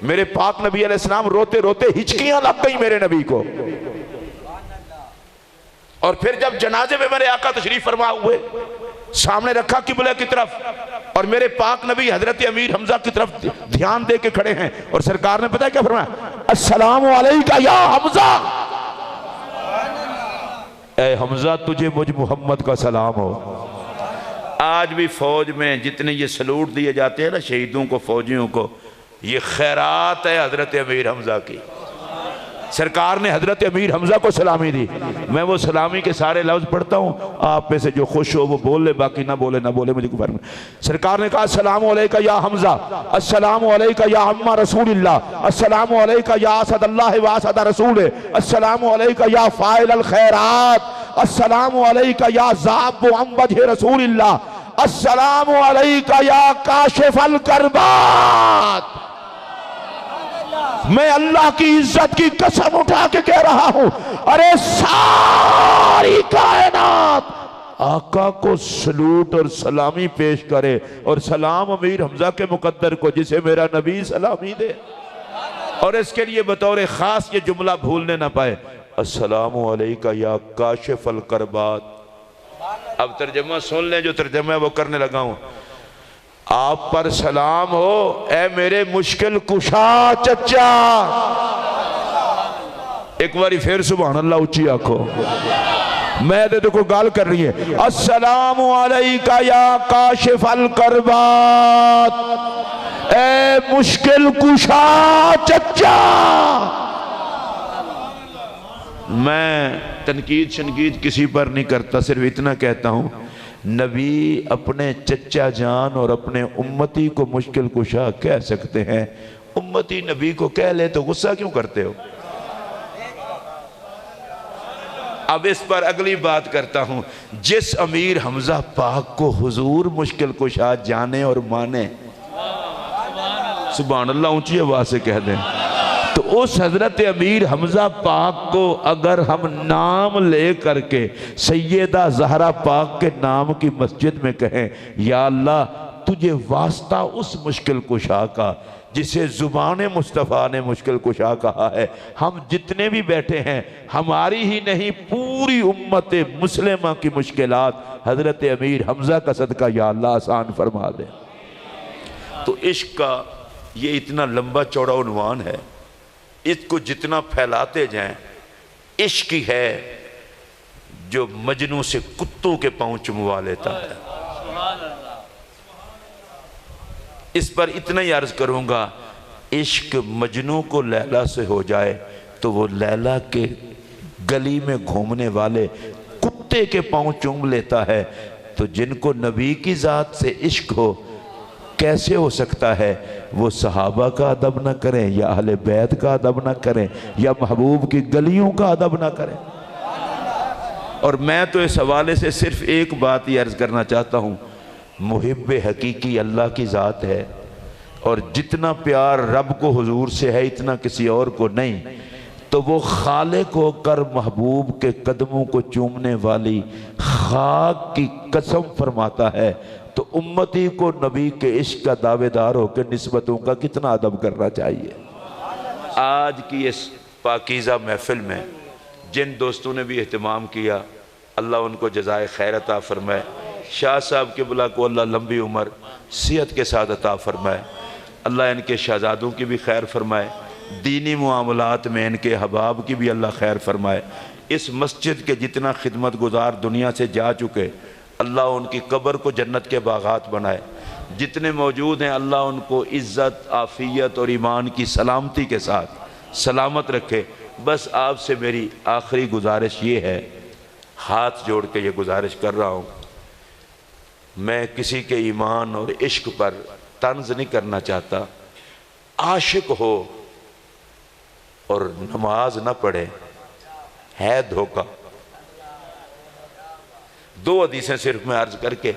میرے پاک نبی علیہ السلام روتے روتے ہچکیاں لگ گئی میرے نبی کو۔ اور پھر جب جنازے میں میرے آقا تشریف فرما ہوئے، سامنے رکھا قبلہ کی طرف، اور میرے پاک نبی حضرت امیر حمزہ کی طرف دھیان دے کے کھڑے ہیں، اور سرکار نے پتہ کیا فرمایا؟ السلام علیکہ یا حمزہ، اے حمزہ تجھے مجھ محمد کا سلام ہو۔ آج بھی فوج میں جتنے یہ سلوٹ دیے جاتے ہیں نا شہیدوں کو، فوجیوں کو، یہ خیرات ہے حضرت امیر حمزہ کی۔ سرکار نے حضرت امیر حمزہ کو سلامی دی۔ میں وہ سلامی کے سارے لفظ پڑھتا ہوں، آپ میں سے جو خوش ہو وہ بول لے، باقی نہ بولے نہ بولے، مجھے کوئی فرق نہیں۔ سرکار نے کہا السلام علیکہ یا حمزہ، السلام علیکہ یا عم رسول اللہ، السلام علیکہ یا اسد اللہ و اسد رسول، السلام علیکہ یا فاعل الخیرات، السلام علیکہ یا ذاب عن وجہ رسول اللہ، السلام علیکہ یا کاشف الکربات۔ میں اللہ کی عزت کی قسم اٹھا کے کہہ رہا ہوں، ارے ساری کائنات آقا کو سلوٹ اور سلامی پیش کرے، اور سلام امیر حمزہ کے مقدر کو جسے میرا نبی سلامی دے، اور اس کے لیے بطور خاص یہ جملہ بھولنے نہ پائے، السلام علیکہ یا کاشف الکربات۔ اب ترجمہ سن لیں، جو ترجمہ وہ کرنے لگا ہوں۔ آپ پر سلام ہو اے میرے مشکل کشا چچا۔ ایک باری پھر سبحان اللہ اچھی آنکھو، میں دے تو کوئی گال کر رہی ہے۔ السلام علیکہ یا کاشف الکربات، اے مشکل کشا چچا۔ میں تنقید شنقید کسی پر نہیں کرتا، صرف اتنا کہتا ہوں نبی اپنے چچا جان اور اپنے امتی کو مشکل کشا کہہ سکتے ہیں، امتی نبی کو کہہ لے تو غصہ کیوں کرتے ہو؟ اب اس پر اگلی بات کرتا ہوں، جس امیر حمزہ پاک کو حضور مشکل کشا جانے اور مانے، سبحان اللہ اونچی آواز سے کہہ دیں، تو اس حضرت امیر حمزہ پاک کو اگر ہم نام لے کر کے سیدہ زہرا پاک کے نام کی مسجد میں کہیں یا اللہ تجھے واسطہ اس مشکل کشا کا جسے زبان مصطفیٰ نے مشکل کشا کہا ہے، ہم جتنے بھی بیٹھے ہیں ہماری ہی نہیں پوری امت مسلمہ کی مشکلات حضرت امیر حمزہ کا صدقہ یا اللہ آسان فرما دے۔ تو عشق کا یہ اتنا لمبا چوڑا عنوان ہے، اس کو جتنا پھیلاتے جائیں، عشق ہی ہے جو مجنوں سے کتوں کے پاؤں چموا لیتا ہے۔ اس پر اتنا ہی عرض کروں گا، عشق مجنوں کو لیلا سے ہو جائے تو وہ لیلا کے گلی میں گھومنے والے کتے کے پاؤں چوم لیتا ہے، تو جن کو نبی کی ذات سے عشق ہو کیسے ہو سکتا ہے وہ صحابہ کا ادب نہ کریں یا اہل بیت کا ادب نہ کریں یا محبوب کی گلیوں کا ادب نہ کریں؟ اور میں تو اس حوالے سے صرف ایک بات ہی عرض کرنا چاہتا ہوں، محب حقیقی اللہ کی ذات ہے، اور جتنا پیار رب کو حضور سے ہے اتنا کسی اور کو نہیں، تو وہ خالق ہو کر محبوب کے قدموں کو چومنے والی خاک کی قسم فرماتا ہے، تو امتی کو نبی کے عشق کا دعوے دار ہو کے نسبتوں کا کتنا ادب کرنا چاہیے۔ آج کی اس پاکیزہ محفل میں جن دوستوں نے بھی اہتمام کیا، اللہ ان کو جزائے خیر عطا فرمائے۔ شاہ صاحب قبلہ کو اللہ لمبی عمر صحت کے ساتھ عطا فرمائے، اللہ ان کے شہزادوں کی بھی خیر فرمائے، دینی معاملات میں ان کے احباب کی بھی اللہ خیر فرمائے۔ اس مسجد کے جتنا خدمت گزار دنیا سے جا چکے، اللہ ان کی قبر کو جنت کے باغات بنائے، جتنے موجود ہیں اللہ ان کو عزت، عافیت اور ایمان کی سلامتی کے ساتھ سلامت رکھے۔ بس آپ سے میری آخری گزارش یہ ہے، ہاتھ جوڑ کے یہ گزارش کر رہا ہوں، میں کسی کے ایمان اور عشق پر طنز نہیں کرنا چاہتا، عاشق ہو اور نماز نہ پڑھے ہے دھوکہ۔ دو حدیثیں صرف میں عرض کر کے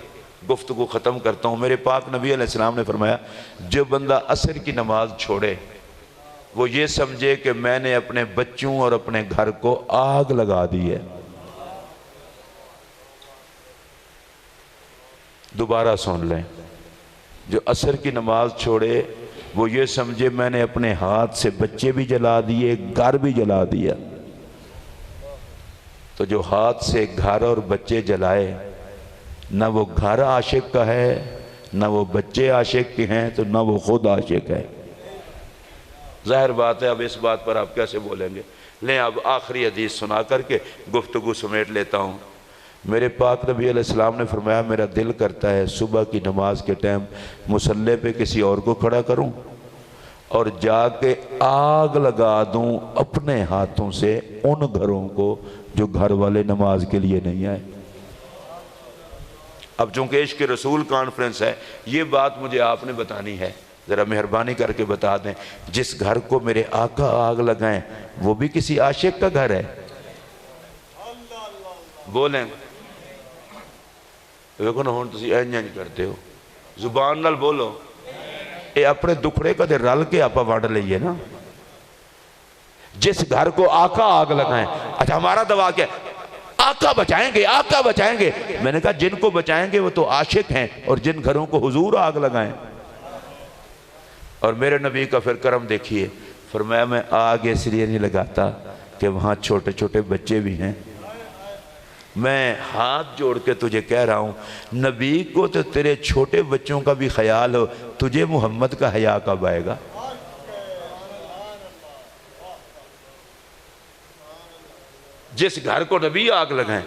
گفتگو ختم کرتا ہوں۔ میرے پاک نبی علیہ السلام نے فرمایا، جو بندہ عصر کی نماز چھوڑے وہ یہ سمجھے کہ میں نے اپنے بچوں اور اپنے گھر کو آگ لگا دی ہے۔ دوبارہ سن لیں، جو عصر کی نماز چھوڑے وہ یہ سمجھے میں نے اپنے ہاتھ سے بچے بھی جلا دیے، گھر بھی جلا دیا۔ تو جو ہاتھ سے گھر اور بچے جلائے، نہ وہ گھر عاشق کا ہے، نہ وہ بچے عاشق کے ہیں، تو نہ وہ خود عاشق ہے۔ ظاہر بات ہے، اب اس بات پر آپ کیسے بولیں گے؟ لیں اب آخری حدیث سنا کر کے گفتگو سمیٹ لیتا ہوں۔ میرے پاک نبی علیہ السلام نے فرمایا، میرا دل کرتا ہے صبح کی نماز کے ٹائم مصلی پہ کسی اور کو کھڑا کروں اور جا کے آگ لگا دوں اپنے ہاتھوں سے ان گھروں کو جو گھر والے نماز کے لیے نہیں آئے۔ اب چونکہ عشق رسول کانفرنس ہے، یہ بات مجھے آپ نے بتانی ہے، ذرا مہربانی کر کے بتا دیں، جس گھر کو میرے آقا آگ لگائیں وہ بھی کسی عاشق کا گھر ہے؟ بولیں دیکھو نا، ہون تسی اینجا نہیں کرتے ہو، زبان نال بولو، اے اپنے دکھڑے کا دے رل کے آپا وانڈ لئیے نا۔ جس گھر کو آقا آگ لگائیں، اچھا ہمارا دعا کیا ہے؟ آقا بچائیں گے، آقا بچائیں گے۔ میں نے کہا جن کو بچائیں گے وہ تو عاشق ہیں، اور جن گھروں کو حضور آگ لگائیں۔ اور میرے نبی کا پھر کرم دیکھیے، فرمایا میں آگ اس لیے نہیں لگاتا کہ وہاں چھوٹے چھوٹے بچے بھی ہیں۔ میں ہاتھ جوڑ کے تجھے کہہ رہا ہوں، نبی کو تو تیرے چھوٹے بچوں کا بھی خیال ہو، تجھے محمد کا حیا کب آئے گا؟ جس گھر کو نبی آگ لگائیں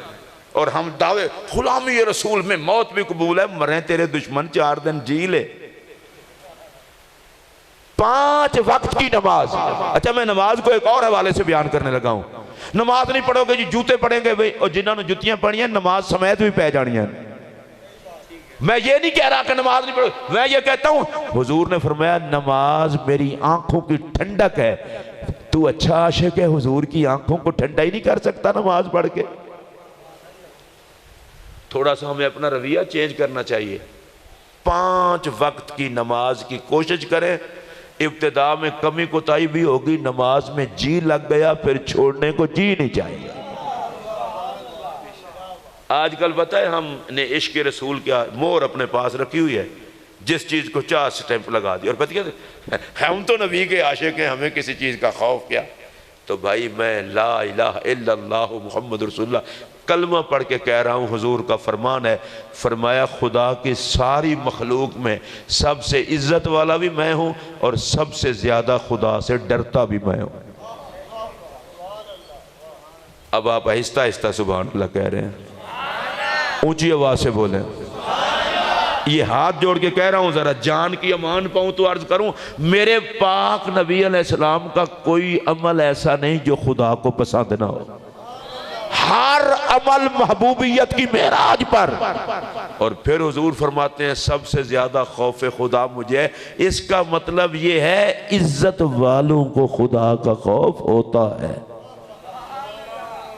اور ہم دعوے غلامی رسول میں موت بھی قبول ہے، مریں تیرے دشمن 4 دن جی لے۔ 5 وقت کی نماز۔ اچھا میں نماز کو ایک اور حوالے سے بیان کرنے لگا ہوں۔ نماز نہیں پڑھو گے جی جوتے پڑھیں گے بھئی، اور جنہوں نے جتیاں پڑھی ہیں نماز سمیت بھی پہ جانی ہیں۔ میں یہ نہیں کہہ رہا کہ نماز نہیں پڑھو، میں یہ کہتا ہوں حضور نے فرمایا نماز میری آنکھوں کی ٹھنڈک ہے۔ تو اچھا عاشق ہے، حضور کی آنکھوں کو ٹھنڈا ہی نہیں کر سکتا نماز پڑھ کے؟ تھوڑا سا ہمیں اپنا رویہ چینج کرنا چاہیے۔ 5 وقت کی نماز کی کوشش کریں۔ ابتدا میں کمی کوتاہی بھی ہوگی، نماز میں جی لگ گیا پھر چھوڑنے کو جی نہیں چاہیے۔ آج کل پتہ ہے ہم نے عشق رسول کیا مور اپنے پاس رکھی ہوئی ہے، جس چیز کو چاہ سٹیمپ لگا دی، اور پتہ کیا ہم تو نبی کے عاشق ہیں، ہمیں کسی چیز کا خوف کیا؟ تو بھائی میں لا الہ الا اللہ محمد رسول اللہ کلمہ پڑھ کے کہہ رہا ہوں، حضور کا فرمان ہے، فرمایا خدا کی ساری مخلوق میں سب سے عزت والا بھی میں ہوں اور سب سے زیادہ خدا سے ڈرتا بھی میں ہوں۔ اب آپ آہستہ آہستہ سبحان اللہ کہہ رہے ہیں، اونچی آواز سے بولیں۔ یہ ہاتھ جوڑ کے کہہ رہا ہوں، ذرا جان کی امان پاؤں تو عرض کروں، میرے پاک نبی علیہ السلام کا کوئی عمل ایسا نہیں جو خدا کو پسند نہ ہو۔ ہر عمل محبوبیت کی معراج پر۔ اور پھر حضور فرماتے ہیں سب سے زیادہ خوف خدا مجھے ہے۔ اس کا مطلب یہ ہے عزت والوں کو خدا کا خوف ہوتا ہے۔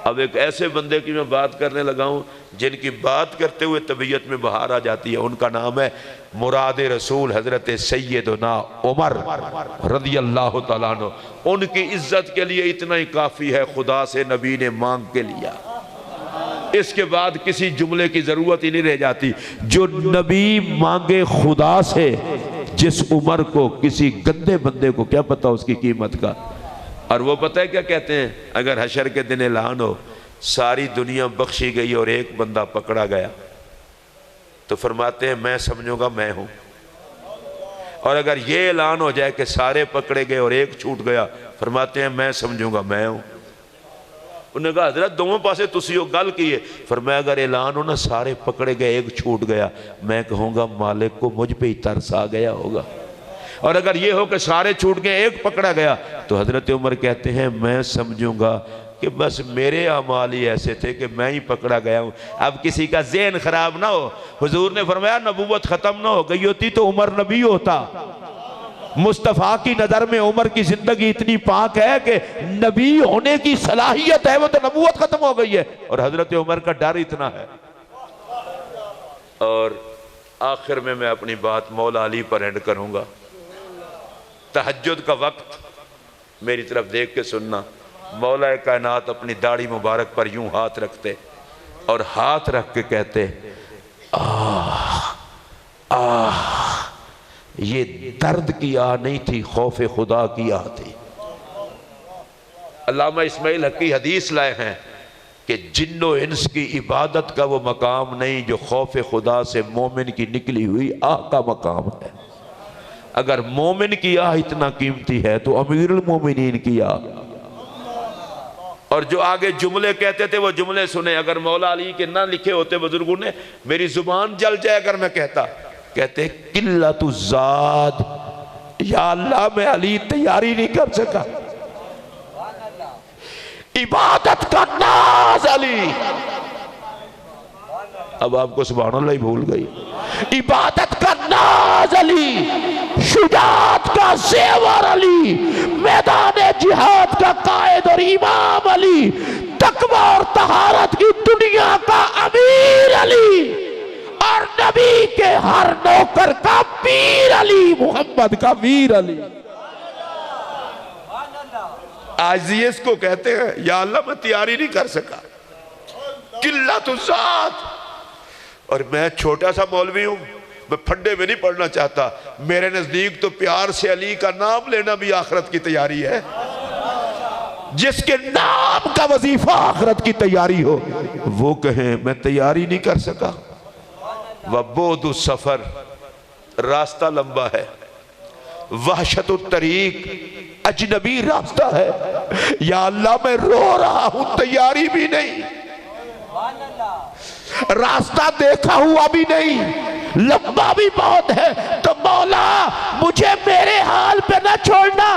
اب ایک ایسے بندے کی میں بات کرنے لگا ہوں جن کی بات کرتے ہوئے طبیعت میں بہار آ جاتی ہے، ان کا نام ہے مراد رسول حضرت سیدنا عمر رضی اللہ تعالیٰ عنہ۔ ان کی عزت کے لیے اتنا ہی کافی ہے، خدا سے نبی نے مانگ کے لیا، اس کے بعد کسی جملے کی ضرورت ہی نہیں رہ جاتی۔ جو نبی مانگے خدا سے، جس عمر کو کسی گندے بندے کو کیا پتا اس کی قیمت کا۔ اور وہ پتہ ہے کیا کہتے ہیں؟ اگر حشر کے دن اعلان ہو ساری دنیا بخشی گئی اور ایک بندہ پکڑا گیا تو فرماتے ہیں میں سمجھوں گا میں ہوں، اور اگر یہ اعلان ہو جائے کہ سارے پکڑے گئے اور ایک چھوٹ گیا، فرماتے ہیں میں سمجھوں گا میں ہوں۔ انہوں نے کہا حضرت دونوں پاسے تسی ہو گل کیے، فرمایا اگر اعلان ہو نا سارے پکڑے گئے ایک چھوٹ گیا، میں کہوں گا مالک کو مجھ پہ ہی ترس آ گیا ہوگا، اور اگر یہ ہو کہ سارے چھوٹ گئے ایک پکڑا گیا تو حضرت عمر کہتے ہیں میں سمجھوں گا کہ بس میرے اعمال ہی ایسے تھے کہ میں ہی پکڑا گیا ہوں۔ اب کسی کا ذہن خراب نہ ہو، حضور نے فرمایا نبوت ختم نہ ہو گئی ہوتی تو عمر نبی ہوتا۔ مصطفیٰ کی نظر میں عمر کی زندگی اتنی پاک ہے کہ نبی ہونے کی صلاحیت ہے، وہ تو نبوت ختم ہو گئی ہے، اور حضرت عمر کا ڈر اتنا ہے۔ اور آخر میں اپنی بات مولا علی پر اینڈ کروں گا۔ تہجد کا وقت میری طرف دیکھ کے سننا، مولا کائنات اپنی داڑھی مبارک پر یوں ہاتھ رکھتے اور ہاتھ رکھ کے کہتے آہ آہ، یہ درد کی آہ نہیں تھی، خوف خدا کی آہ تھی۔ علامہ اسماعیل حقی حدیث لائے ہیں کہ جن و انس کی عبادت کا وہ مقام نہیں جو خوف خدا سے مومن کی نکلی ہوئی آہ کا مقام ہے۔ اگر مومن کی آہ اتنا قیمتی ہے تو امیر المومنین کی آہ۔ اور جو آگے جملے کہتے تھے وہ جملے سنے، اگر مولا علی کے نہ لکھے ہوتے بزرگوں نے میری زبان جل جائے اگر میں کہتا، کہتے قلت الزاد، یا اللہ میں علی تیاری نہیں کر سکا، عبادت کا ناز علی۔ اب آپ کو سبحان اللہ ہی بھول گئی، عبادت کا ناز علی، شجاعت کا زیور علی، میدان جہاد کا قائد اور امام علی، تقوی اور طہارت کی دنیا کا امیر علی، اور نبی کے ہر نوکر کا پیر علی، محمد کا ویر علی۔ آج اس کو کہتے ہیں یا اللہ میں تیاری نہیں کر سکا، قلت الذات۔ اور میں چھوٹا سا مولوی ہوں، میں پھڈے میں نہیں پڑھنا چاہتا، میرے نزدیک تو پیار سے علی کا نام لینا بھی آخرت کی تیاری ہے۔ جس کے نام کا وظیفہ آخرت کی تیاری ہو وہ کہیں میں تیاری نہیں کر سکا۔ وَبُعْدُ السَّفَر، راستہ لمبا ہے، وحشت الطریق، اجنبی راستہ ہے، یا اللہ میں رو رہا ہوں تیاری بھی نہیں، راستہ دیکھا ہوا بھی نہیں، لمبا بھی بہت ہے، تو مولا مجھے میرے حال پہ نہ چھوڑنا،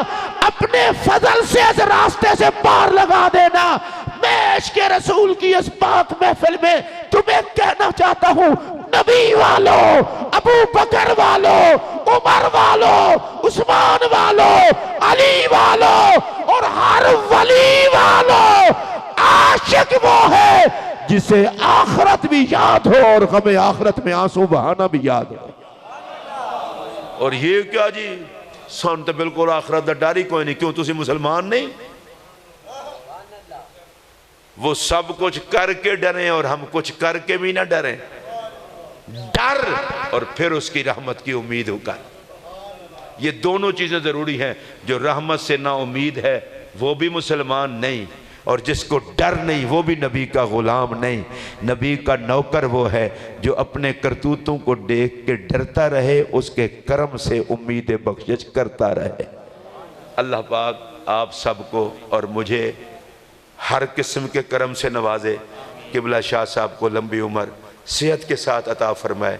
اپنے فضل سے اس راستے سے پار لگا دینا۔ میں عشق رسول کی اس پاک محفل میں تمہیں کہنا چاہتا ہوں، نبی والو، ابو بکر والو، عمر والو، عثمان والو، علی والو، اور ہر ولی والو، عاشق وہ ہے جسے آخرت بھی یاد ہو اور غم آخرت میں آنسو بہانا بھی یاد ہو۔ اور یہ کیا جی سنتے بالکل آخرت دا ڈاری کوئی نہیں، کیوں تسی مسلمان نہیں؟ وہ سب کچھ کر کے ڈریں اور ہم کچھ کر کے بھی نہ ڈریں۔ ڈر اور پھر اس کی رحمت کی امید ہو کر، یہ دونوں چیزیں ضروری ہیں۔ جو رحمت سے نا امید ہے وہ بھی مسلمان نہیں، اور جس کو ڈر نہیں وہ بھی نبی کا غلام نہیں۔ نبی کا نوکر وہ ہے جو اپنے کرتوتوں کو دیکھ کے ڈرتا رہے، اس کے کرم سے امید بخشش کرتا رہے۔ اللہ پاک آپ سب کو اور مجھے ہر قسم کے کرم سے نوازے، قبلہ شاہ صاحب کو لمبی عمر صحت کے ساتھ عطا فرمائے،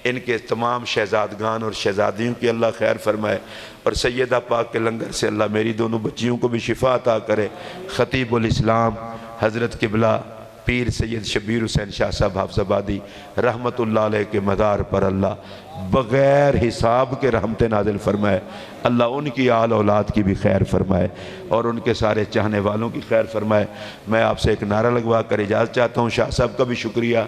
ان کے تمام شہزادگان اور شہزادیوں کی اللہ خیر فرمائے، اور سیدہ پاک کے لنگر سے اللہ میری دونوں بچیوں کو بھی شفا عطا کرے۔ خطیب الاسلام حضرت قبلہ پیر سید شبیر حسین شاہ صاحب حافظ آبادی رحمت اللہ علیہ کے مدار پر اللہ بغیر حساب کے رحمت نازل فرمائے، اللہ ان کی آل اولاد کی بھی خیر فرمائے اور ان کے سارے چاہنے والوں کی خیر فرمائے۔ میں آپ سے ایک نعرہ لگوا کر اجازت چاہتا ہوں۔ شاہ صاحب کا بھی شکریہ،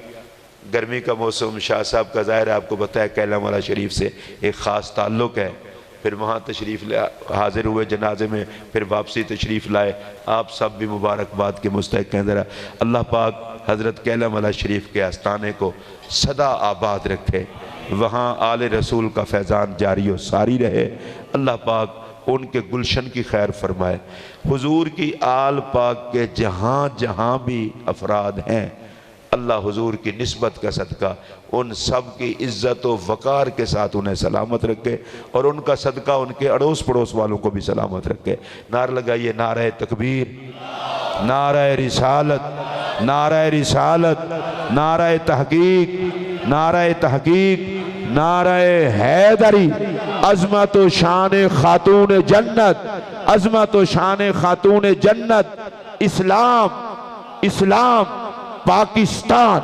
گرمی کا موسم، شاہ صاحب کا ظاہر ہے آپ کو پتہ ہے کیلم والا شریف سے ایک خاص تعلق ہے، پھر وہاں تشریف حاضر ہوئے جنازے میں، پھر واپسی تشریف لائے، آپ سب بھی مبارکباد کے مستحق ہیں۔ ذرا اللہ پاک حضرت کیلم والا شریف کے آستانے کو سدا آباد رکھے، وہاں آل رسول کا فیضان جاری و ساری رہے، اللہ پاک ان کے گلشن کی خیر فرمائے۔ حضور کی آل پاک کے جہاں جہاں بھی افراد ہیں، اللہ حضور کی نسبت کا صدقہ ان سب کی عزت و وقار کے ساتھ انہیں سلامت رکھے اور ان کا صدقہ ان کے اڑوس پڑوس والوں کو بھی سلامت رکھے۔ نعرہ لگائیے، نعرہ تکبیر، نعرہ رسالت، نعرہ رسالت، نعرہ تحقیق، نعرہ تحقیق، نعرہ حیدری، عظمت و شان خاتون جنت، عظمت و شان خاتون جنت، اسلام، اسلام، پاکستان،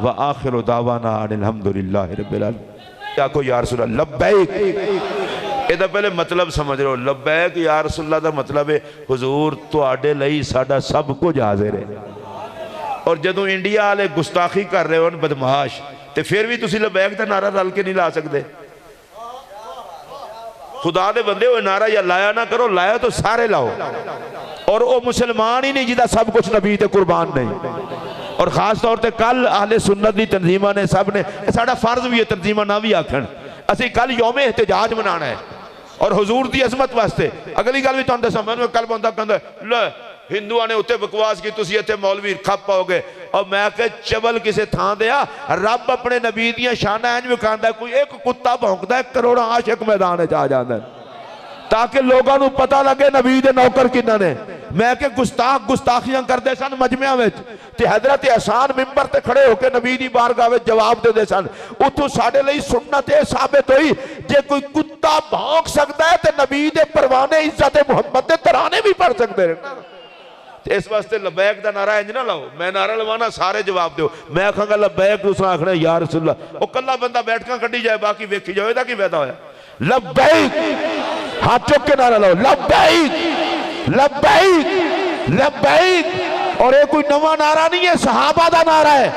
وآخر دعوانا ان الحمدللہ رب العالمین۔ کیا کو یا رسول اللہ لبیک، یہ پہلے مطلب سمجھ رہے ہو، لبیک یا رسول اللہ دا مطلب ہے حضور تو آڈے لئی ساڑھا سب کو حاضر ہے۔ اور جدوں انڈیا والے گستاخی کر رہے ہو بدمعاش تے پھر بھی تسی لبیک دا نعرہ رل کے نہیں لا سکتے؟ خدا دے بندے ہوئے نعرہ یا لایا نہ کرو، لایا تو سارے لاؤ، اور وہ مسلمان ہی نہیں جدا سب کچھ نبی تے قربان نہیں۔ اور خاص طور تے کل اہل سنت دی تنظیمہ نے سب نے ساڑھا فرض بھی ہے تنظیمہ نہ بھی آکھن، اسی کل یوم احتجاج منانا ہے اور حضور دی عظمت واسطے۔ اگلی گل بھی تو اندر سمجھ میں کل بندہ کہندہ لے ہندوؤں نے اتے بکواس کی تسی اتے مولوی کھپ پاؤ گے، اور میں کہ چبل کسے تھان دیا، رب اپنے نبی دیاں شانہ انج میں کہندہ ہے کوئی ایک کتا بھونکتا ہے کروڑا عاشق میدان چاہ جاندہ ہے تاکہ لوگاں نو پتہ لگے نبی دے نوکر کنہ نے۔ میں کہ گستاخ گستاخیاں کر دے سن مجمعہ وچ تے حضرت احسان ممبر تے کھڑے ہو کے نبی دی بارگاہ وچ جواب دے سن، اتھو ساڑھے لئی سنت ثابت ہوئی جے کوئی کتا بھونک سکتا ہے تے نبی دے پروانے عزت محمد دے ترانے بھی پڑھ سکتے ہیں۔ اس واسطے لبیک دا نعرہ انج نہ لاؤ، میں نعرہ لوانا سارے جواب دیو، میں کہاں گا لبیک دوسرا آکھنا یا رسول اللہ، وہ کلہ بندہ بیٹھ کر کٹی جائے باقی ویکھی جائے دا کی پیدا ہویا لبیک، ہاتھ چک کے نعرہ لاؤ لبیک لبیک لبیک۔ اور یہ کوئی نواں نعرہ نہیں ہے، صحابہ دا نعرہ ہے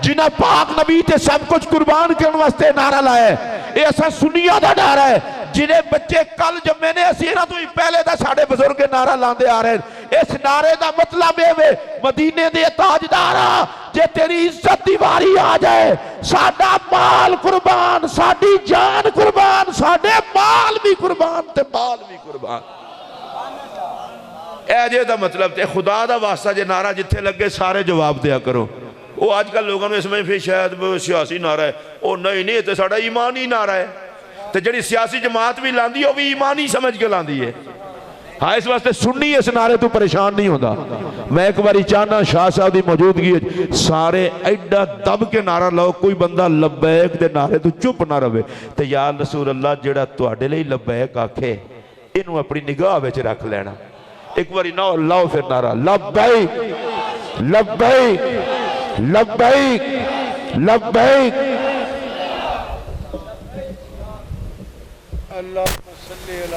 جنہ پاک نبی تے سب کچھ قربان کرنے واسطے نعرہ لائے۔ یہ ایسا سنیہ دا نعرہ ہے جنہیں بچے کل جب میں نے اسیرہ تو ہی پہلے دا ساڑھے بزرگ نعرہ لاندے آ رہے ہیں۔ اس نعرے دا مطلب ہے مدینے دے تاجدارا جے تیری عزت دیواری آ جائے ساڑھا مال قربان، ساڑھی جان قربان، ساڑھے مال بھی قربان تے مال بھی قربان۔ اے جے دا مطلب تے خدا دا واسطہ جے نعرہ جتھے لگے سارے جواب دیا کرو۔ وہ آج کل لوگوں نے اس میں پھر شاید سیاسی نعرہ ہے، وہ نہیں تے ساڑھا ایمانی نعرہ ہے، تے جڑی سیاسی جماعت بھی لاندی ہے وہ بھی ایمانی سمجھ کے لاندی ہے۔ ہاں اس واسطے سنی اس نعرے تو پریشان نہیں ہوتا۔ میں ایک باری چاہنا شاہ صاحب دی موجودگی سارے ایڈا دب کے نعرہ لاؤ، کوئی بندہ لبیک دے نعرے تو چپ نہ رہے تے یا رسول اللہ جڑا تواڈے لئی لبیک آکھے انہوں اپنی نگاہ وچ رکھ لینا۔ ایک باری نہ لاؤ پھر نعرہ لبیک لبیک لبیک لبیک۔ اللہ صلی اللہ